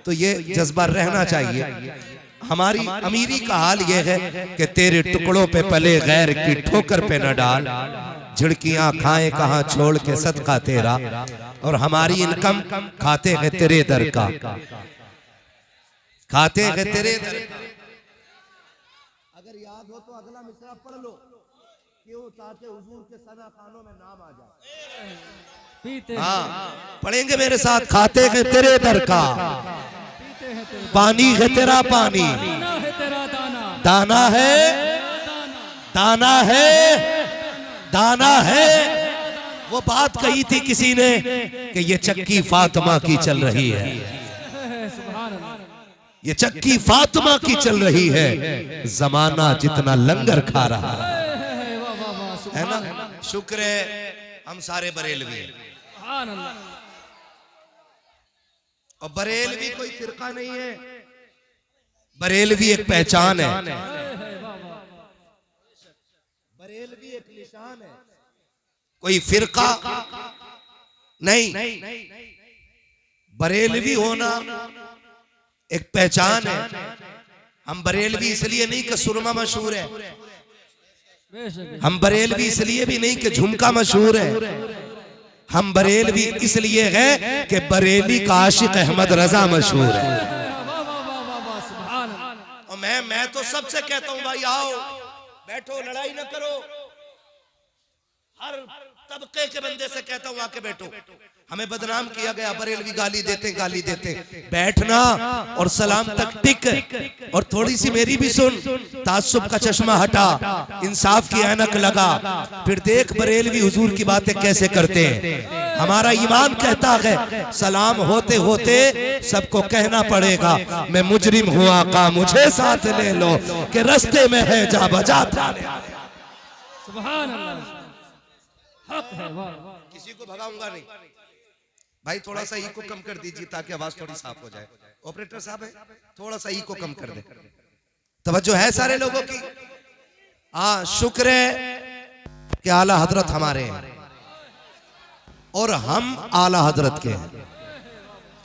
तो ये जज्बा रहना चाहिए। हमारी अमीरी का हाल ये है कि तेरे टुकड़ों पे पले गैर की ठोकर पे न डाल, झिड़कियां खाए कहां छोड़ के सदका तेरा, और हमारी इनकम खाते हैं तेरे दर का, खाते हैं तेरे दर का। अगर याद हो तो अगला मिसरा पढ़ लो, क्यों ताकि हुजूर के सना खानों में नाम आ जाए। हाँ पढ़ेंगे मेरे साथ। खाते हैं तेरे दर का, पानी है तेरा पानी, दाना है, दाना है, दाना है। वो बात कही थी किसी ने कि ये चक्की फातिमा की चल रही है, ये चक्की फातिमा की चल रही है, जमाना जितना लंगर खा रहा है ना। शुक्र है हम सारे बरेलवी हैं, और बरेलवी कोई फिरका नहीं है, बरेलवी एक पहचान है, बरेलवी एक निशान है, कोई फिरका नहीं। बरेलवी होना एक पहचान है। हम बरेलवी इसलिए नहीं कि सुरमा मशहूर है, हम बरेलवी इसलिए भी नहीं कि झुमका मशहूर है, हम बरेलवी इसलिए है कि बरेली का आशिक अहमद रजा मशहूर है। और मैं तो सबसे कहता हूं भाई आओ बैठो, लड़ाई ना करो, हर तबके के बंदे से कहता हूं आके बैठो। हमें बदनाम किया गया, बरेलवी गाली देते गाली देते, बैठना और सलाम तक टिक। और थोड़ी सी मेरी भी सुन, तासुब का चश्मा हटा, इंसाफ की ऐनक लगा, फिर देख बरेलवी हुजूर की बातें कैसे करते हैं। हमारा ईमान कहता है सलाम होते होते सबको कहना पड़ेगा मैं मुजरिम हूँ आका मुझे साथ ले लो, कि रस्ते में है जा बजा। सुभान अल्लाह, हक है, किसी को भगाऊंगा नहीं भाई, थोड़ा सा ई को कम कर दीजिए ताकि आवाज थोड़ी साफ हो जाए। ऑपरेटर साहब है, थोड़ा सा ई को कम कर दे। तवज्जो है सारे लोगों की। हाँ शुक्र है कि आला हजरत हमारे हैं और हम आला हजरत के हैं।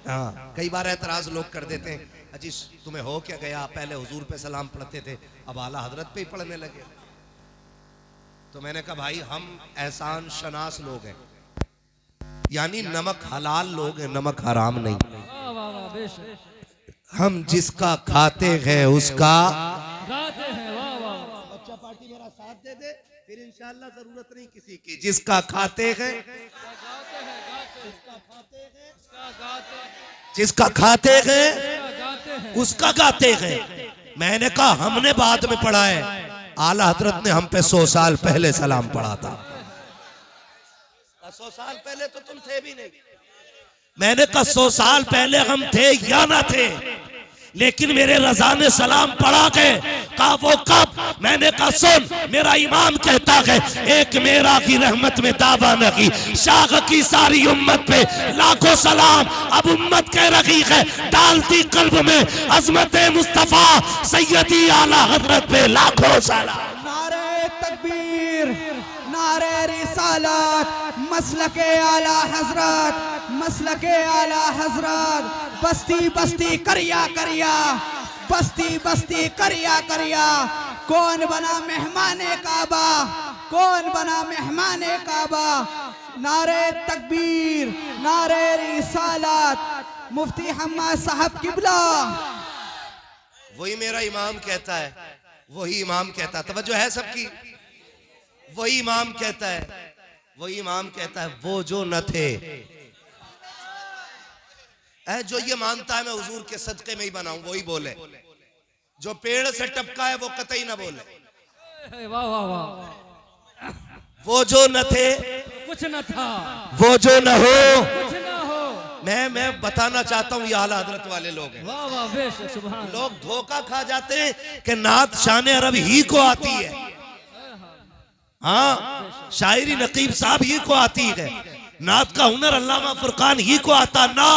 हाँ कई बार एतराज लोग कर देते हैं, अजी तुम्हें हो क्या गया, पहले हुजूर पे सलाम पढ़ते थे अब आला हजरत पे ही पढ़ने लगे। तो मैंने कहा भाई हम एहसान शनास लोग हैं, यानी नमक हलाल लोग हैं, नमक हराम नहीं। हम जिसका खाते हैं उसका बच्चा पार्टी मेरा साथ दे दे, फिर इंशाअल्लाह जरूरत नहीं किसी की। जिसका खाते हैं, जिसका खाते हैं उसका गाते हैं। मैंने कहा हमने बाद में पढ़ा है, आला हजरत ने हम पे 100 साल पहले सलाम पढ़ा था। 100 साल पहले तो तुम थे भी नहीं। मैंने कहा 100 साल पहले हम थे या ना थे, लेकिन मेरे रजा ने सलाम पढ़ा के कहा वो कब। मैंने कहा सुन, मेरा इमाम कहता है एक मेरा की रहमत में दावा नहीं, शाह की सारी उम्मत पे लाखों सलाम। अब उम्मत कह रही है डालती कल्ब में अजमत मुस्तफा सैयदी आला हजरत पे लाखों सलाम। नारे तकबीर, नारे रिसालत, मसलके आला हजरत, मसलके आला हजरत। बस्ती बस्ती करिया करिया, बस्ती बस्ती करिया करिया। कौन बना मेहमाने काबा, कौन बना मेहमाने काबा। नारे तकबीर, नारे रिसालत, मुफ्ती हम्माद साहब किबला। वही मेरा इमाम कहता है, वही इमाम कहता है, तवज्जो है सबकी। वही इमाम कहता है, वही इमाम कहता है वो जो न थे, जो ये मानता है मैं हुजूर के सदके में ही बनाऊं वही बोले, जो पेड़ से टपका है वो कतई ना बोले। वाह वाह वाह। वो जो न थे कुछ न था, वो जो न हो कुछ न हो। मैं बताना चाहता हूँ ये आला हजरत वाले लोग हैं। वाह वाह बेशक सुभान। लोग धोखा खा जाते हैं कि नात शान अरब ही को आती है, हाँ शायरी नकीब साहब ही को आती है, नात का हुनर अल्लामा फुरकान ही को आता ना।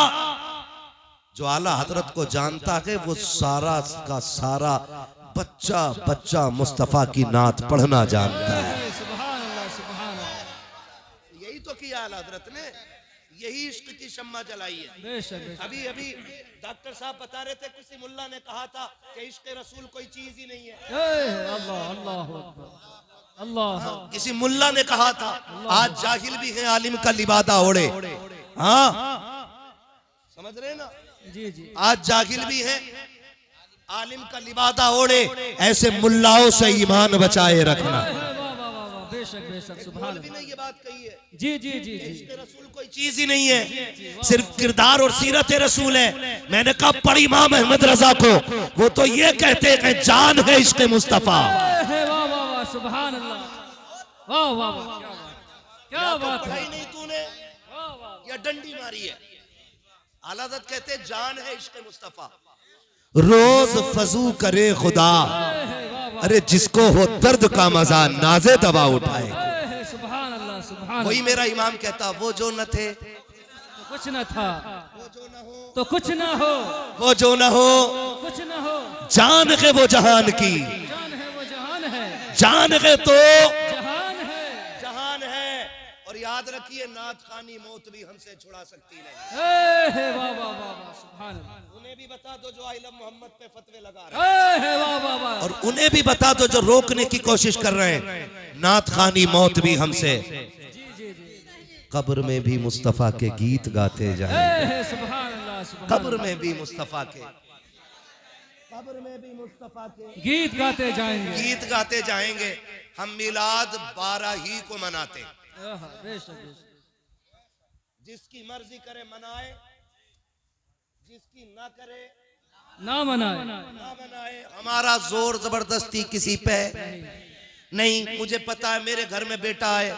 जो आला हजरत को जानता है वो सारा का सारा बच्चा बच्चा मुस्तफा की नात पढ़ना जानता है। सुभान अल्लाह, सुभान अल्लाह। यही तो किया आला हजरत ने, यही इश्क की शम्मा जलाई है। बेशक बेशक। अभी अभी डॉक्टर साहब बता रहे थे, किसी मुल्ला ने कहा था कि इश्क रसूल कोई चीज ही नहीं है। अल्लाह अल्लाह अकबर, अल्लाह। किसी मुल्ला ने कहा था। आज जाहिल भी है आलिम का लिबादा ओढ़े। हाँ समझ रहे ना? जी जी। आज जाहिल भी है आलिम का लिबादा ओढ़े। ऐसे मुल्लाओं से ईमान बचाए रखना। वाह वाह वाह वाह, बेशक बेशक, सुभान मौलवी ने ये बात कही है। जी जी जी जी। इश्क रसूल कोई चीज ही नहीं है, सिर्फ किरदार और सीरत रसूल है। मैंने कहा पढ़ी इमाम अहमद रजा को, वो तो ये कहते हैं जान है इश्क मुस्तफा। वाह वाह वाह, सुभान अल्लाह, वाह वाह वाह, क्या बात है। पढ़ाई नहीं तूने वाह वाह, या डंडी मारी है। आला हज़रत कहते हैं जान है इश्क मुस्तफा। रोज फजू करे खुदा, अरे जिसको हो दर्द का मजा नाजे दवा उठाए। सुभान अल्लाह, सुभान। वही मेरा इमाम कहता, वो जो न थे तो कुछ न था, वो जो न हो, तो कुछ न हो, वो जो न हो, कुछ न हो। जान है वो जहान की, जान है वो जहान है, जान है तो जहान है। जहान है। और याद रखिए नात खानी मौत भी हमसे छुड़ा सकती नहीं। वाह वाह वाह वाह, सुभान अल्लाह। उन्हें भी बता दो जो आइलम मोहम्मद पे फतवे लगा रहे हैं, वाह वाह वाह। और उन्हें भी बता दो जो रोकने की कोशिश कर रहे हैं। नात खानी मौत भी हमसे। जी जी जी। कब्र में भी मुस्तफा के गीत गाते जाए। सुभान अल्लाह, सुभान। कब्र में भी मुस्तफा के, कब्र में भी मुस्तफा के गीत गाते जाएंगे। गीत गाते जाएंगे। हम मिलाद 12 ही को मनाते। बेशक बेशक। जिसकी मर्जी करे मनाए, जिसकी ना करे ना मनाए। ना मनाए। हमारा जोर जबरदस्ती किसी पे नहीं। मुझे पता है मेरे घर में बेटा आए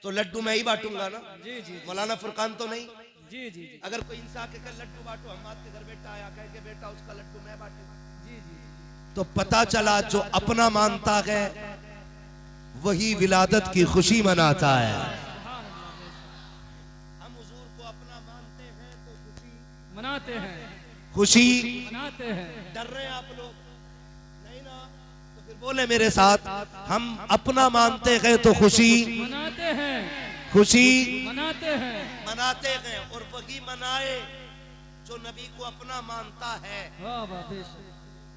तो लड्डू मैं ही बांटूंगा ना। जी जी मौलाना फुरकान तो नहीं। जी जी जी अगर कोई इंसान के घर लड्डू बांटो, हम आपके घर बेटा आया कह के बेटा उसका लड्डू मैं बांटूंगा, जी जी। तो पता चला जो अपना मानता है वही विलादत की खुशी मनाता है। हम हुजूर को अपना मानते हैं तो खुशी मनाते हैं, खुशी मनाते हैं। डर रहे हैं आप लोग नहीं ना? तो फिर बोले मेरे साथ, हम अपना मानते हैं तो खुशी मनाते हैं, खुशी मनाते हैं। मनाते हैं। और वही मनाए जो नबी को अपना मानता है। वाह वाह, बेशक।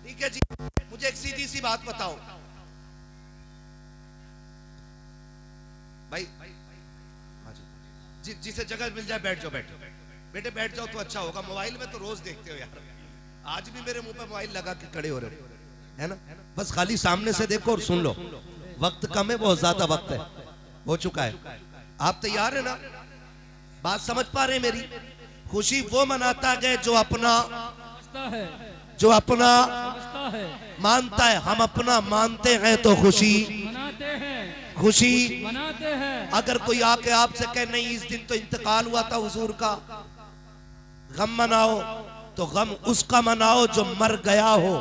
ठीक है जी। मुझे एक सीधी सी बात बताओ भाई, जिसे जगह मिल जाए बैठ जाओ। बेटे बैठ जाओ तो अच्छा होगा। मोबाइल में तो रोज देखते हो यार। आज भी मेरे मुंह पे मोबाइल लगा के खड़े हो रहे हो है ना? बस खाली सामने से देखो और सुन लो। वक्त कम है, बहुत ज्यादा वक्त है, हो चुका है। आप तैयार है ना? बात समझ पा रहे हैं मेरी? खुशी वो मनाता है जो अपना है, जो अपना समझता है, मानता है। हम अपना मानते हैं तो खुशी मनाते हैं, खुशी मनाते हैं। अगर कोई आके आपसे कहे नहीं इस दिन तो इंतकाल हुआ था हुजूर का, गम मनाओ, तो गम उसका मनाओ जो मर गया हो।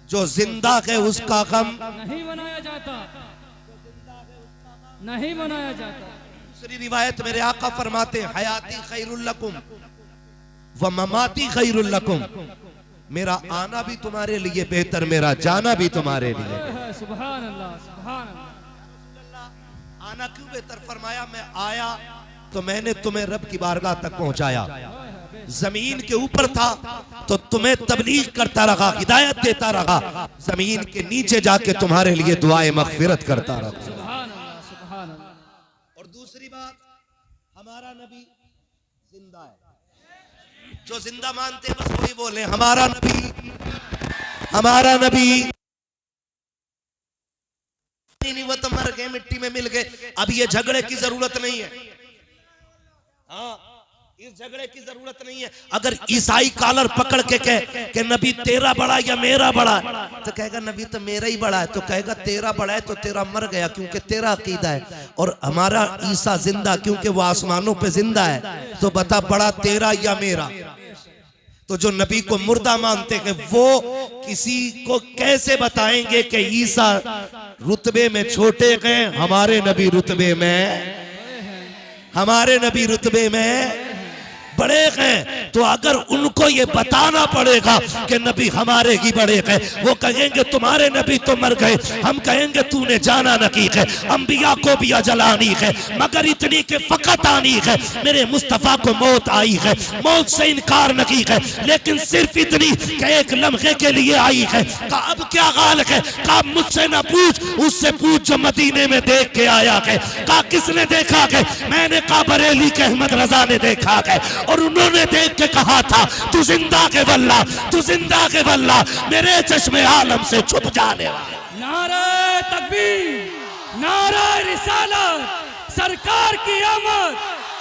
जो जिंदा है उसका गम नहीं मनाया जाता, नहीं मनाया जाता। दूसरी रिवायत मेरे आका फरमाते हैं, हयाती खैरुल लकुम व ममाती खैरुल लकुम। मेरा आना भी तुम्हारे लिए बेहतर, मेरा जाना भी तुम्हारे लिए। सुभान अल्लाह, सुभान अल्लाह। आना क्यों बेहतर? फरमाया मैं आया तो मैंने तुम्हें रब की बारगाह तक पहुंचाया। जमीन के ऊपर था तो तुम्हें तबलीग करता रहा, हिदायत देता रहा। जमीन के नीचे जाके तुम्हारे लिए दुआए मगफिरत करता रहा। सुभान अल्लाह, सुभान अल्लाह। और दूसरी बात, हमारा नबी जिंदा है। जो जिंदा मानते हैं बस वही बोले हमारा नबी, हमारा नबी। नहीं वो तो मर गए, मिट्टी में मिल गए। अब ये झगड़े की जरूरत नहीं है। हाँ, इस झगड़े की जरूरत नहीं है। अगर ईसाई कॉलर पकड़ के कहे कि नबी तेरा बड़ा या मेरा बड़ा है, तो कहेगा नबी तो मेरा ही बड़ा है। तो कहेगा तेरा बड़ा है तो तेरा मर गया क्योंकि तेरा अकीदा है, और हमारा ईसा जिंदा क्योंकि वो आसमानों पे जिंदा है। तो बता बड़ा तेरा या मेरा? तो जो नबी को मुर्दा मानते हैं वो किसी को कैसे बताएंगे कि ईसा रुतबे में छोटे गए? हमारे नबी रुतबे में, हमारे नबी रुतबे में बड़े हैं तो अगर उनको ये बताना पड़ेगा कि नबी हमारे ही बड़े हैं, वो कहेंगे तुम्हारे नबी तो मर गए, हम कहेंगे तूने जाना नहीं है। अंबिया को भी अजल आनी है, मगर इतनी के फकत आनी है। मेरे मुस्तफा को मौत आई है, मौत से इनकार नहीं है, लेकिन सिर्फ इतनी कि एक लम्हे के लिए आई है। कहा अब क्या हाल है? कहा मुझसे ना पूछ, उससे पूछ जो मदीने में देख के आया है। कहा किसने देखा है? मैंने कहा बरेली के अहमद रजा ने देखा है, और उन्होंने देख के कहा था तू जिंदा के वल्ला, तू जिंदा के वल्ला, मेरे चश्मे आलम से छुप जाने वाला। नारे तकबीर, नारे रिसालत, सरकार की आमद,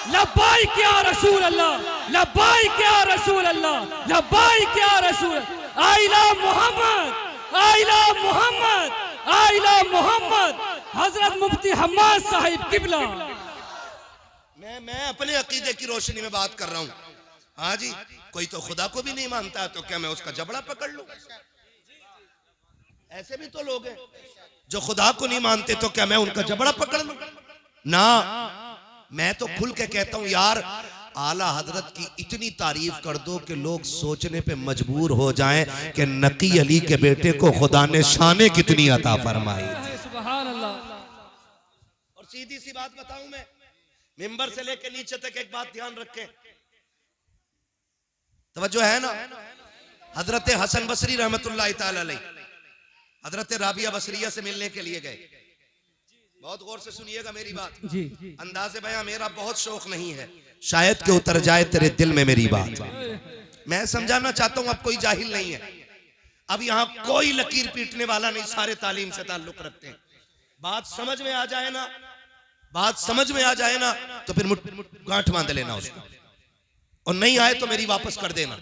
लब्बाइक या रसूल अल्लाह, लब्बाइक या रसूल अल्लाह, लब्बाइक या रसूल। आइला मोहम्मद, आइला मोहम्मद, आइला मोहम्मद, हजरत मुफ्ती हम्माद साहिब किबला। मैं अपने अकीदे की रोशनी में बात कर रहा हूँ। हाँ जी, कोई तो खुदा को भी नहीं मानता, तो क्या मैं उसका जबड़ा पकड़ लूं? ऐसे भी तो लोग हैं जो खुदा को नहीं मानते, तो क्या मैं उनका जबड़ा पकड़ लूं? ना, मैं तो खुल के कहता हूं यार, आला हजरत की इतनी तारीफ कर दो कि लोग सोचने पे मजबूर हो जाएं कि नकी अली के बेटे को खुदा ने शाने कितनी अता फरमाई। सुभान अल्लाह। और सीधी सी बात बताऊं, मैं मिंबर से लेकर नीचे तक एक बात ध्यान रखें, तवज्जो है ना? हजरत हसन बसरी रहमतुल्लाह ताला अलैह हजरत राबिया बसरिया से मिलने के लिए गए। बहुत गौर से सुनिएगा मेरी बात जी। अंदाज़े बयां मेरा बहुत शौक नहीं है, शायद के उतर जाए तेरे दिल में मेरी बात। मैं समझाना चाहता हूं, अब कोई जाहिल नहीं है, अब यहाँ कोई लकीर पीटने वाला नहीं, सारे तालीम से ताल्लुक रखते हैं। बात समझ में आ जाए ना, बात समझ में आ जाए ना, तो फिर गांठ बांध लेना उसको, और नहीं आए तो मेरी वापस कर देना।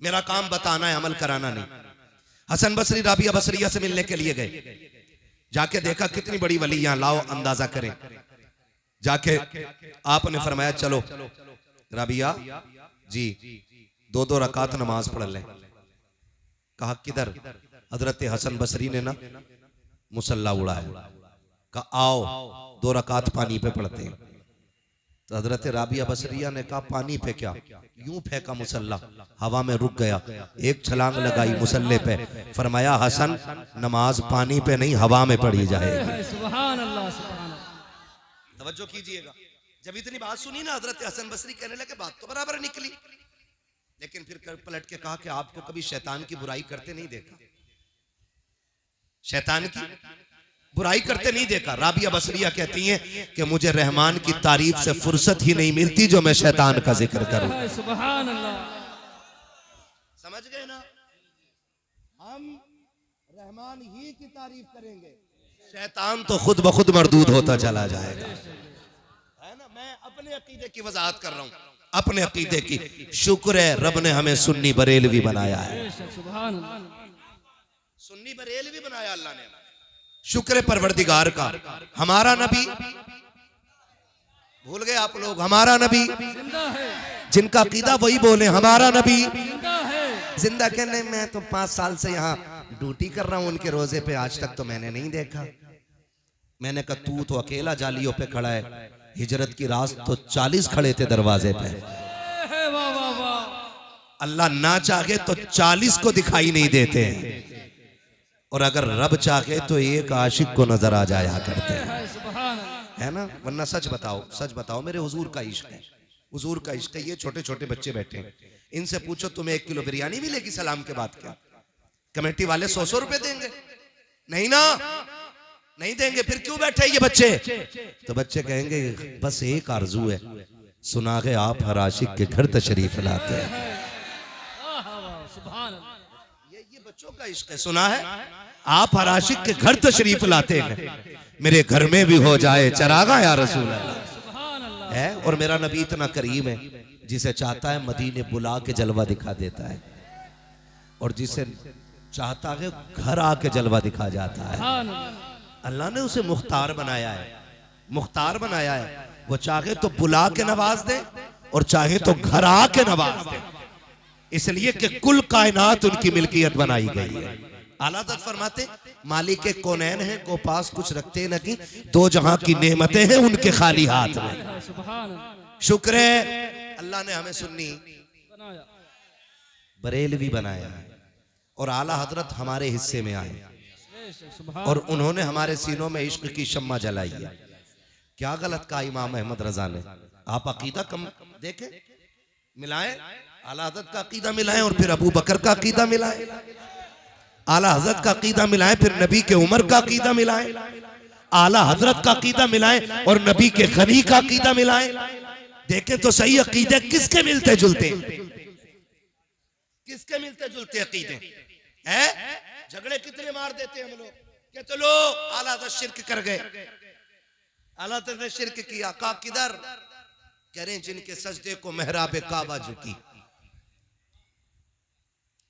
मेरा काम बताना है, अमल कराना नहीं। हसन बसरी राबिया बसरिया से मिलने के लिए गए, जाके देखा कितनी बड़ी वली, यहां लाओ अंदाजा करें। जाके आपने फरमाया चलो राबिया जी 2-2 रकात नमाज पढ़ लें। कहा किधर? हजरत हसन बसरी ने ना मुसल्ला उड़ाया, कहा आओ 2 रकात पानी पे पढ़ते हैं। तो हजरत राबिया बसरिया ने कहा पानी पे क्या? यूं फेंका मुसल्ला, हवा में रुक गया, एक छलांग लगाई मुसल्ले पे, फरमाया हसन नमाज पानी पे नहीं हवा में पढ़ी जाएगी। सुभान अल्लाह, सुभान अल्लाह। तवज्जो कीजिएगा, जब इतनी बात सुनी ना, हजरत हसन बसरी कहने लगे बात तो बराबर निकली, लेकिन फिर पलट के कहा कि आपको कभी शैतान की बुराई करते नहीं देखा, शैतान की बुराई करते नहीं देखा। राबिया बसरिया कहती हैं कि मुझे रहमान की तारीफ से फुर्सत ही नहीं मिलती जो मैं शैतान का जिक्र करूं। सुभान अल्लाह। समझ गए ना? हम रहमान ही की तारीफ करेंगे, शैतान तो खुद ब खुद मरदूद होता चला जाएगा, है ना? मैं अपने अकीदे की वजाहत कर रहा हूं, अपने अकीदे की। शुक्र है रब ने हमें सुन्नी बरेलवी बनाया है, सुभान अल्लाह। सुन्नी बरेलवी बनाया अल्लाह ने, शुक्र परवरदिगार का। हमारा नबी, भूल गए आप लोग, हमारा नबी जिंदा है, जिनका अकीदा वही बोले हमारा नबी जिंदा है। जिंदा कहने, मैं तो 5 साल से यहाँ ड्यूटी कर रहा हूँ उनके रोजे पे, आज तक तो मैंने नहीं देखा। मैंने कहा तू तो अकेला जालियों पे खड़ा है, हिजरत की रात तो 40 खड़े थे दरवाजे पे। वाह वाह वाह। अल्लाह ना चाहे तो 40 को दिखाई नहीं देते हैं, और अगर रब चाहे तो एक आशिक को नजर आ जाया करते हैं, है ना? वरना सच बताओ, सच बताओ, मेरे हुजूर का इश्क है, हुजूर का इश्क है। ये छोटे छोटे बच्चे बैठे हैं, इनसे पूछो तुम्हें 1 किलो बिरयानी मिलेगी सलाम के बाद क्या? कमेटी वाले 100 रुपए देंगे? नहीं ना, नहीं देंगे। फिर क्यों बैठे ये बच्चे? तो बच्चे कहेंगे बस एक आरजू है, सुना के आप हर आशिक के घर तशरीफ लाते हैं। ये बच्चों का इश्क है, सुना है? आप हर आशिक के घर तशरीफ लाते हैं, मेरे घर में भी हो जाए चरागा या रसूल अल्लाह है। और मेरा नबी इतना करीम है, जिसे चाहता है मदीने बुला के जलवा दिखा देता है, और जिसे चाहता है घर आके जलवा दिखा जाता है। अल्लाह ने उसे मुख्तार बनाया है, मुख्तार बनाया है। वो चाहे तो बुला के नवाज दे, और चाहे तो घर आके नवाज दे, इसलिए कि कुल कायनात उनकी मिल्कियत बनाई गई है। आला हज़रत फरमाते मालिक कौनैन है, को पास कुछ रखते नहीं, 2 जहां की नेमतें हैं उनके खाली हाथ में। शुक्र है अल्लाह ने हमें सुन्नी बनाया। बरेलवी बनाया है और आला हजरत हमारे हिस्से में आए सुभान और उन्होंने हमारे सीनों में इश्क की शम्मा जलाई है। क्या गलत कहा इमाम अहमद रजा ने? आप अकीदा कम देखें, मिलाएं, आला हजरत का अकीदा मिलाएं और फिर अबू बकर का अकीदा मिलाएं, आला हजरत का अकीदा मिलाएं, फिर नबी के उमर का अकीदा मिलाएं, आला हजरत का अकीदा मिलाएं और नबी के गनी का अकीदा मिलाएं। देखें तो सही अकीदे किसके मिलते जुलते, किसके मिलते जुलते अकीदे हैं? झगड़े कितने मार देते हैं हम लोग कि चलो आला हजरत शिर्क कर गए, आला हजरत ने शिर्क किया। का किधर? कह रहे हैं जिनके सजदे को मेहराब काबा झुकी।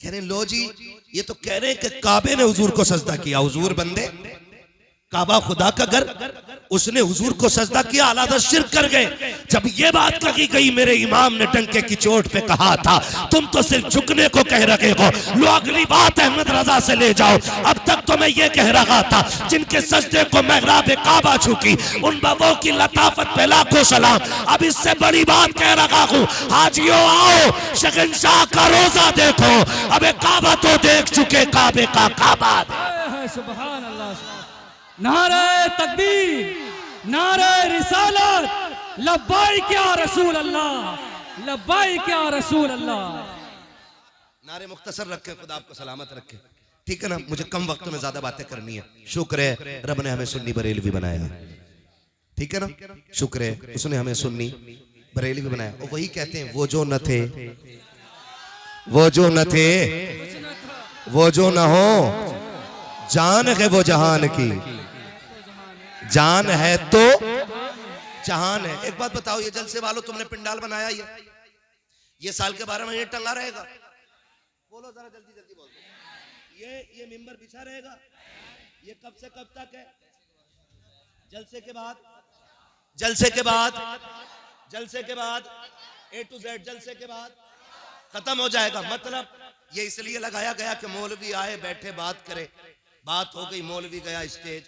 कह रहे हैं लो जी, ये तो कह रहे हैं कि काबे ने हुजूर को सजदा किया। हुजूर बंदे, काबा खुदा का घर, उसने हुजूर को सजदा किया, आला हज़रत शिर्क कर गए। जब ये बात कही गई, मेरे इमाम ने डंके की चोट पे कहा था तुम तो सिर्फ झुकने को कह रहे हो, लो अगली बात अहमद रजा से ले जाओ। अब तक तो मैं ये कह रहा था जिनके सजदे को मेहराब काबा झुकी उन बाबों की लताफत पे लाखों सलाम। अब इससे बड़ी बात कह रहा हूँ, हाजियों आओ शहंशाह का रोजा देखो, अब काबा तो देख चुके, काबे का काबा। सुभान अल्लाह। नारे तकबीर, नारे रिसालत, लब्बाइक या रसूल अल्लाह, लब्बाइक या रसूल अल्लाह। नारे मुख्तसर रखे, खुदा आपको सलामत रखे, ठीक है ना? मुझे कम वक्त में ज्यादा बातें करनी है। शुक्र है रब ने हमें सुन्नी बरेलवी बनाया, ठीक है ना? शुक्र है उसने हमें सुन्नी बरेलवी बनाया। और वही कहते हैं वो जो न थे, वो जो न थे, वो जो न हो, जान है वो जहान की, जान है तो जहान है। एक बात बताओ, ये जलसे वालों तुमने पिंडाल बनाया, ये साल के 12 महीने टंगा रहेगा? बोलो जरा जल्दी जल्दी बोलो। ये मिंबर बिछा रहेगा, ये कब से कब तक है? जलसे के बाद, जलसे के बाद, जलसे के बाद, A to Z जलसे के बाद खत्म हो जाएगा। मतलब ये इसलिए लगाया गया कि मौलवी आए, बैठे, बात करे, बात हो गई, मौलवी गया, स्टेज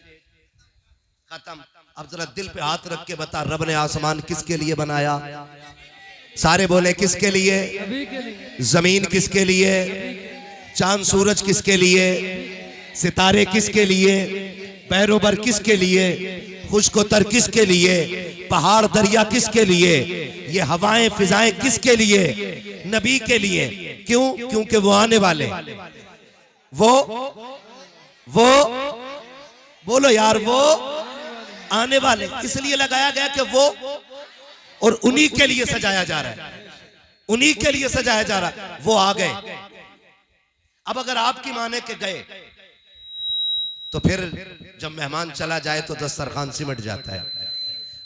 खत्म। अब जरा दिल पे हाथ रख के बता, रब ने आसमान किसके लिए बनाया? सारे बोले किसके लिए? जमीन किसके लिए? चांद सूरज किसके लिए? सितारे किसके लिए? पैरोबर किसके लिए? खुशकोतर किसके लिए? पहाड़ दरिया किसके लिए? ये हवाएं फिजाएं किसके लिए? नबी के लिए। क्यों? क्योंकि वो आने वाले, वो बोलो यार, वो आने वाले, इसलिए लगाया गया कि वो, और उन्हीं के लिए सजाया जा रहा है, उन्हीं के लिए सजाया जा रहा है। वो आ गए। अब अगर आपकी माने के गए तो फिर जब मेहमान चला जाए तो दस्तरखान सिमट जाता है।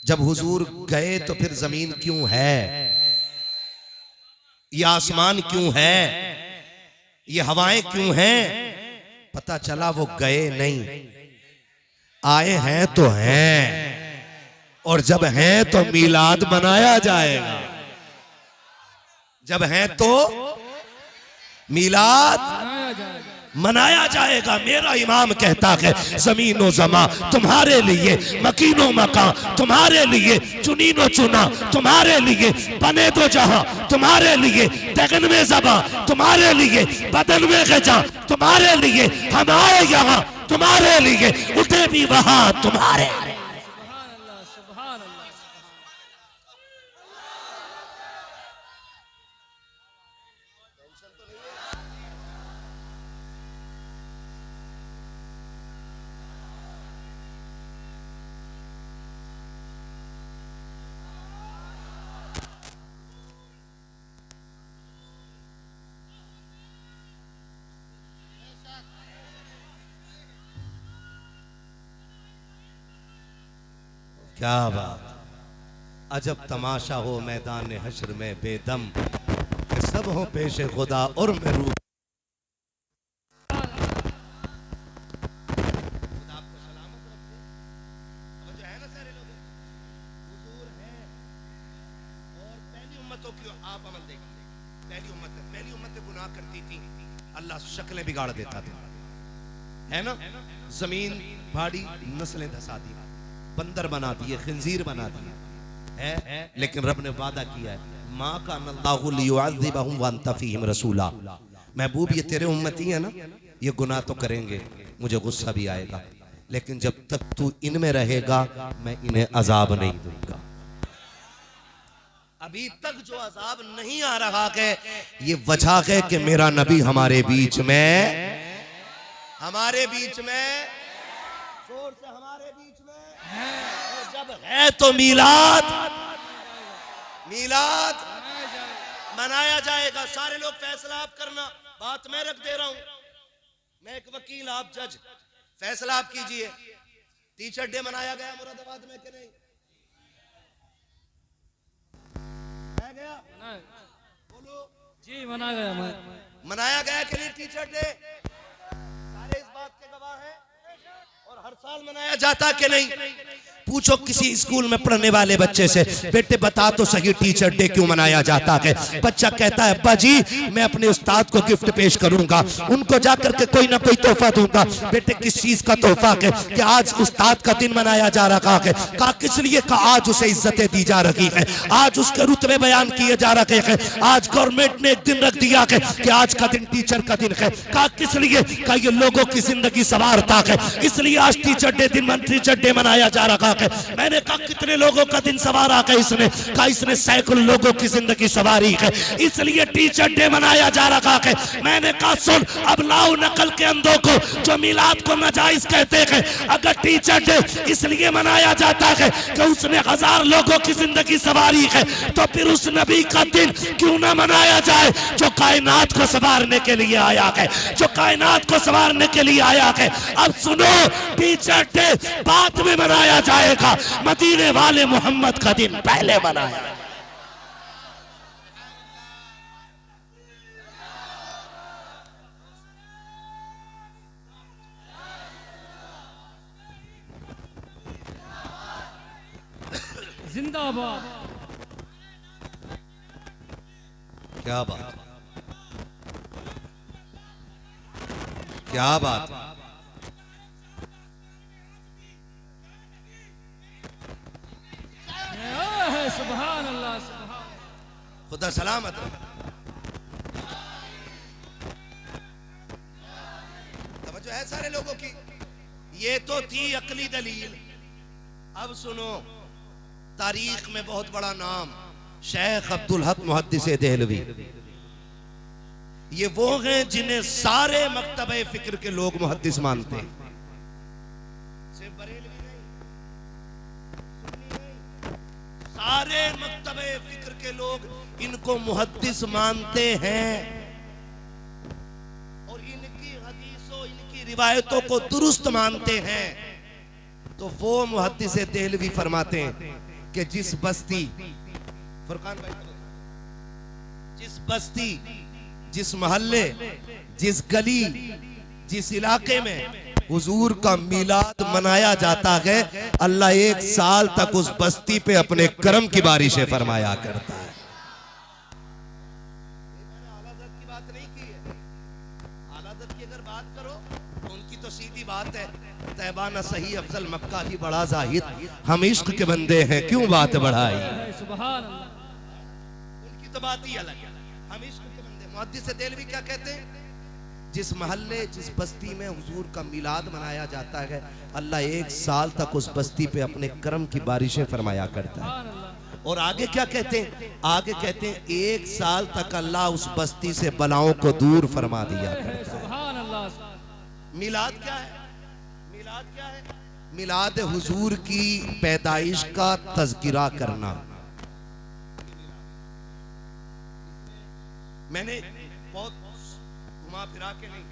जब हुजूर गए तो फिर जमीन क्यों है, ये आसमान क्यों है, ये हवाएं क्यों हैं? पता चला वो गए नहीं, आए हैं तो हैं, और जब हैं तो मीलाद मनाया जाएगा। जब हैं तो मीलाद मनाया जाएगा। मेरा इमाम कहता है जमीनो जमा तुम्हारे लिए, मकीनो मकान तुम्हारे लिए, चुनीनो चुना तुम्हारे लिए, बने दो जहां तुम्हारे लिए, दगन में जबा तुम्हारे लिए, बदन में गजा तुम्हारे लिए, हम आए यहाँ तुम्हारे लिए, उठे भी वहां तुम्हारे। क्या बात, अजब तमाशा हो मैदान हश्र में बेदम, कि सब हो पेशे खुदा और मैं रूह। आपको सलामत रखे। अब जो है ना सारे लोग हुजूर हैं, और पहली उम्मतों की आप अमल देखेंगे। पहली उम्मत गुनाह करती थी, अल्लाह शक्लें बिगाड़ देता था, है ना? जमीन फाड़ी, नस्लें धसा दी, बंदर बना दिए, खिंजीर बना दिए, है। लेकिन रब ने वादा किया है माँ का अल्लाहु लियुअज़्ज़िबहुम व अंत फ़ीहिम रसूला। महबूब ये तेरे उम्मती है ना, ये गुनाह तो करेंगे, मुझे गुस्सा भी आएगा, लेकिन जब तक तू इनमें रहेगा मैं इन्हें अजाब नहीं दूंगा। अभी तक जो अजाब नहीं आ रहा है ये वजह है कि मेरा नबी हमारे बीच में, जोर से हमारे बीच में और जब है तो मीलाद मनाया जाएगा। सारे लोग फैसला आप करना, बात मैं रख दे रहा हूं, मैं एक वकील, आप जज, फैसला आप कीजिए। टीचर डे मनाया गया मुरादाबाद में कि नहीं? गया? बोलो जी मना गया। मनाया गया कि नहीं टीचर डे? सारे इस बात के गवाह हैं। और हर साल मनाया जाता कि नहीं? पूछो किसी स्कूल में पढ़ने वाले बच्चे से, बेटे बता तो सही टीचर डे क्यों मनाया जाता है? बच्चा कहता है अब्बा जी मैं अपने उस्ताद को गिफ्ट पेश करूंगा, उनको जाकर के कोई ना कोई तोहफा दूंगा। बेटे किस चीज का तोहफा है? कि आज उस्ताद का दिन मनाया जा रहा है। कहा किस लिए? कहा आज उसे इज्जतें दी जा रही है, आज उसके रुतबे बयान किए जा रहे हैं, आज गवर्नमेंट ने एक दिन रख दिया है कि आज का दिन टीचर का दिन है। कहा किस लिए? कहा ये लोगों की जिंदगी संवारता है, इसलिए आज टीचर डे मनाया जा रहा है। मैंने कहा कितने लोगों का दिन सवारा है इसने? कहा इसने सैकड़ों लोगों की जिंदगी सवारी है, इसलिए टीचर डे मनाया जा रहा है। मैंने कहा सुन, अब लाओ नकल के अंधों को जो मिलाद को नाजायज कहते हैं। अगर टीचर डे इसलिए मनाया जाता है कि उसने 1000 लोगों की जिंदगी सवारी है, तो फिर उस नबी का दिन क्यों ना मनाया जाए जो कायनात को संवारने के लिए आया है, जो कायनात को संवारने के लिए आया है। अब सुनो, टीचर डे बाद में मनाया जाएगा, मदीने वाले मोहम्मद का दिन पहले मनाया। जिंदाबाद। क्या बात, क्या बात। सुभान अल्लाह, सुभान। खुदा सलामत रहे। तवज्जो है सारे लोगों की। ये तो थी अकली दलील। अब सुनो, तारीख में बहुत बड़ा नाम शेख अब्दुल हक मुहद्दिस देहलवी। ये वो हैं जिन्हें सारे मकतबे फिक्र के लोग मुहद्दिस मानते हैं, सिर्फ बरेलवी नहीं, सारे मकतबे फिक्र के लोग इनको मुहद्दिस मानते हैं और इनकी हदीसों, इनकी रिवायतों को दुरुस्त मानते हैं। तो वो मुहद्दिस देहलवी फरमाते हैं कि जिस बस्ती, फुरकान भाई, जिस बस्ती, जिस मोहल्ले, जिस गली, जिस इलाके में हुजूर का मिलाद मनाया जाता है, अल्लाह 1 साल तक उस बस्ती पे अपने करम की बारिशें फरमाया करता है। आला की बात नहीं की है, आला की अगर बात करो तो उनकी तो सीधी बात है, तैबा न सही अफजल मक्का ही बड़ा जाहिद, हम इश्क के बंदे हैं क्यों बात बढ़ाई। सुभान अल्लाह। उनकी तो बात ही अलग है, हम इश्क के बंदे। मुहद्दिस देहलवी क्या कहते हैं? जिस महल्ले, जिस बस्ती में हुजूर का मिलाद मनाया जाता है, अल्लाह 1 साल तक उस बस्ती पे अपने करम की बारिशें फरमाया करता है। और आगे क्या कहते हैं? आगे कहते हैं 1 साल तक अल्लाह उस बस्ती से बलाओं को दूर फरमा दिया करता है। सुभान अल्लाह। मिलाद क्या है? मिलाद क्या है? मिलाद हुजूर की पैदाइश का तज़किरा करना। मैंने बहुत घुमा फिरा के नहीं,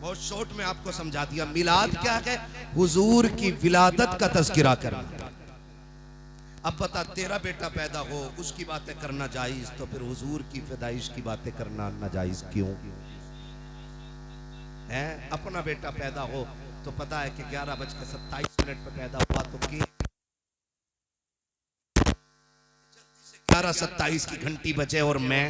बहुत शॉर्ट में आपको समझा दिया। मिलाद क्या है? हुजूर की विलादत का तज़किरा करना। अब बता, तेरा बेटा पैदा हो उसकी बातें करना जायज, तो फिर हुजूर की पैदाइश की बातें करना नाजायज क्यों है? अपना बेटा पैदा हो तो पता है कि 11:27 पे पैदा हुआ, तो 11:27 की घंटी बजे और मैं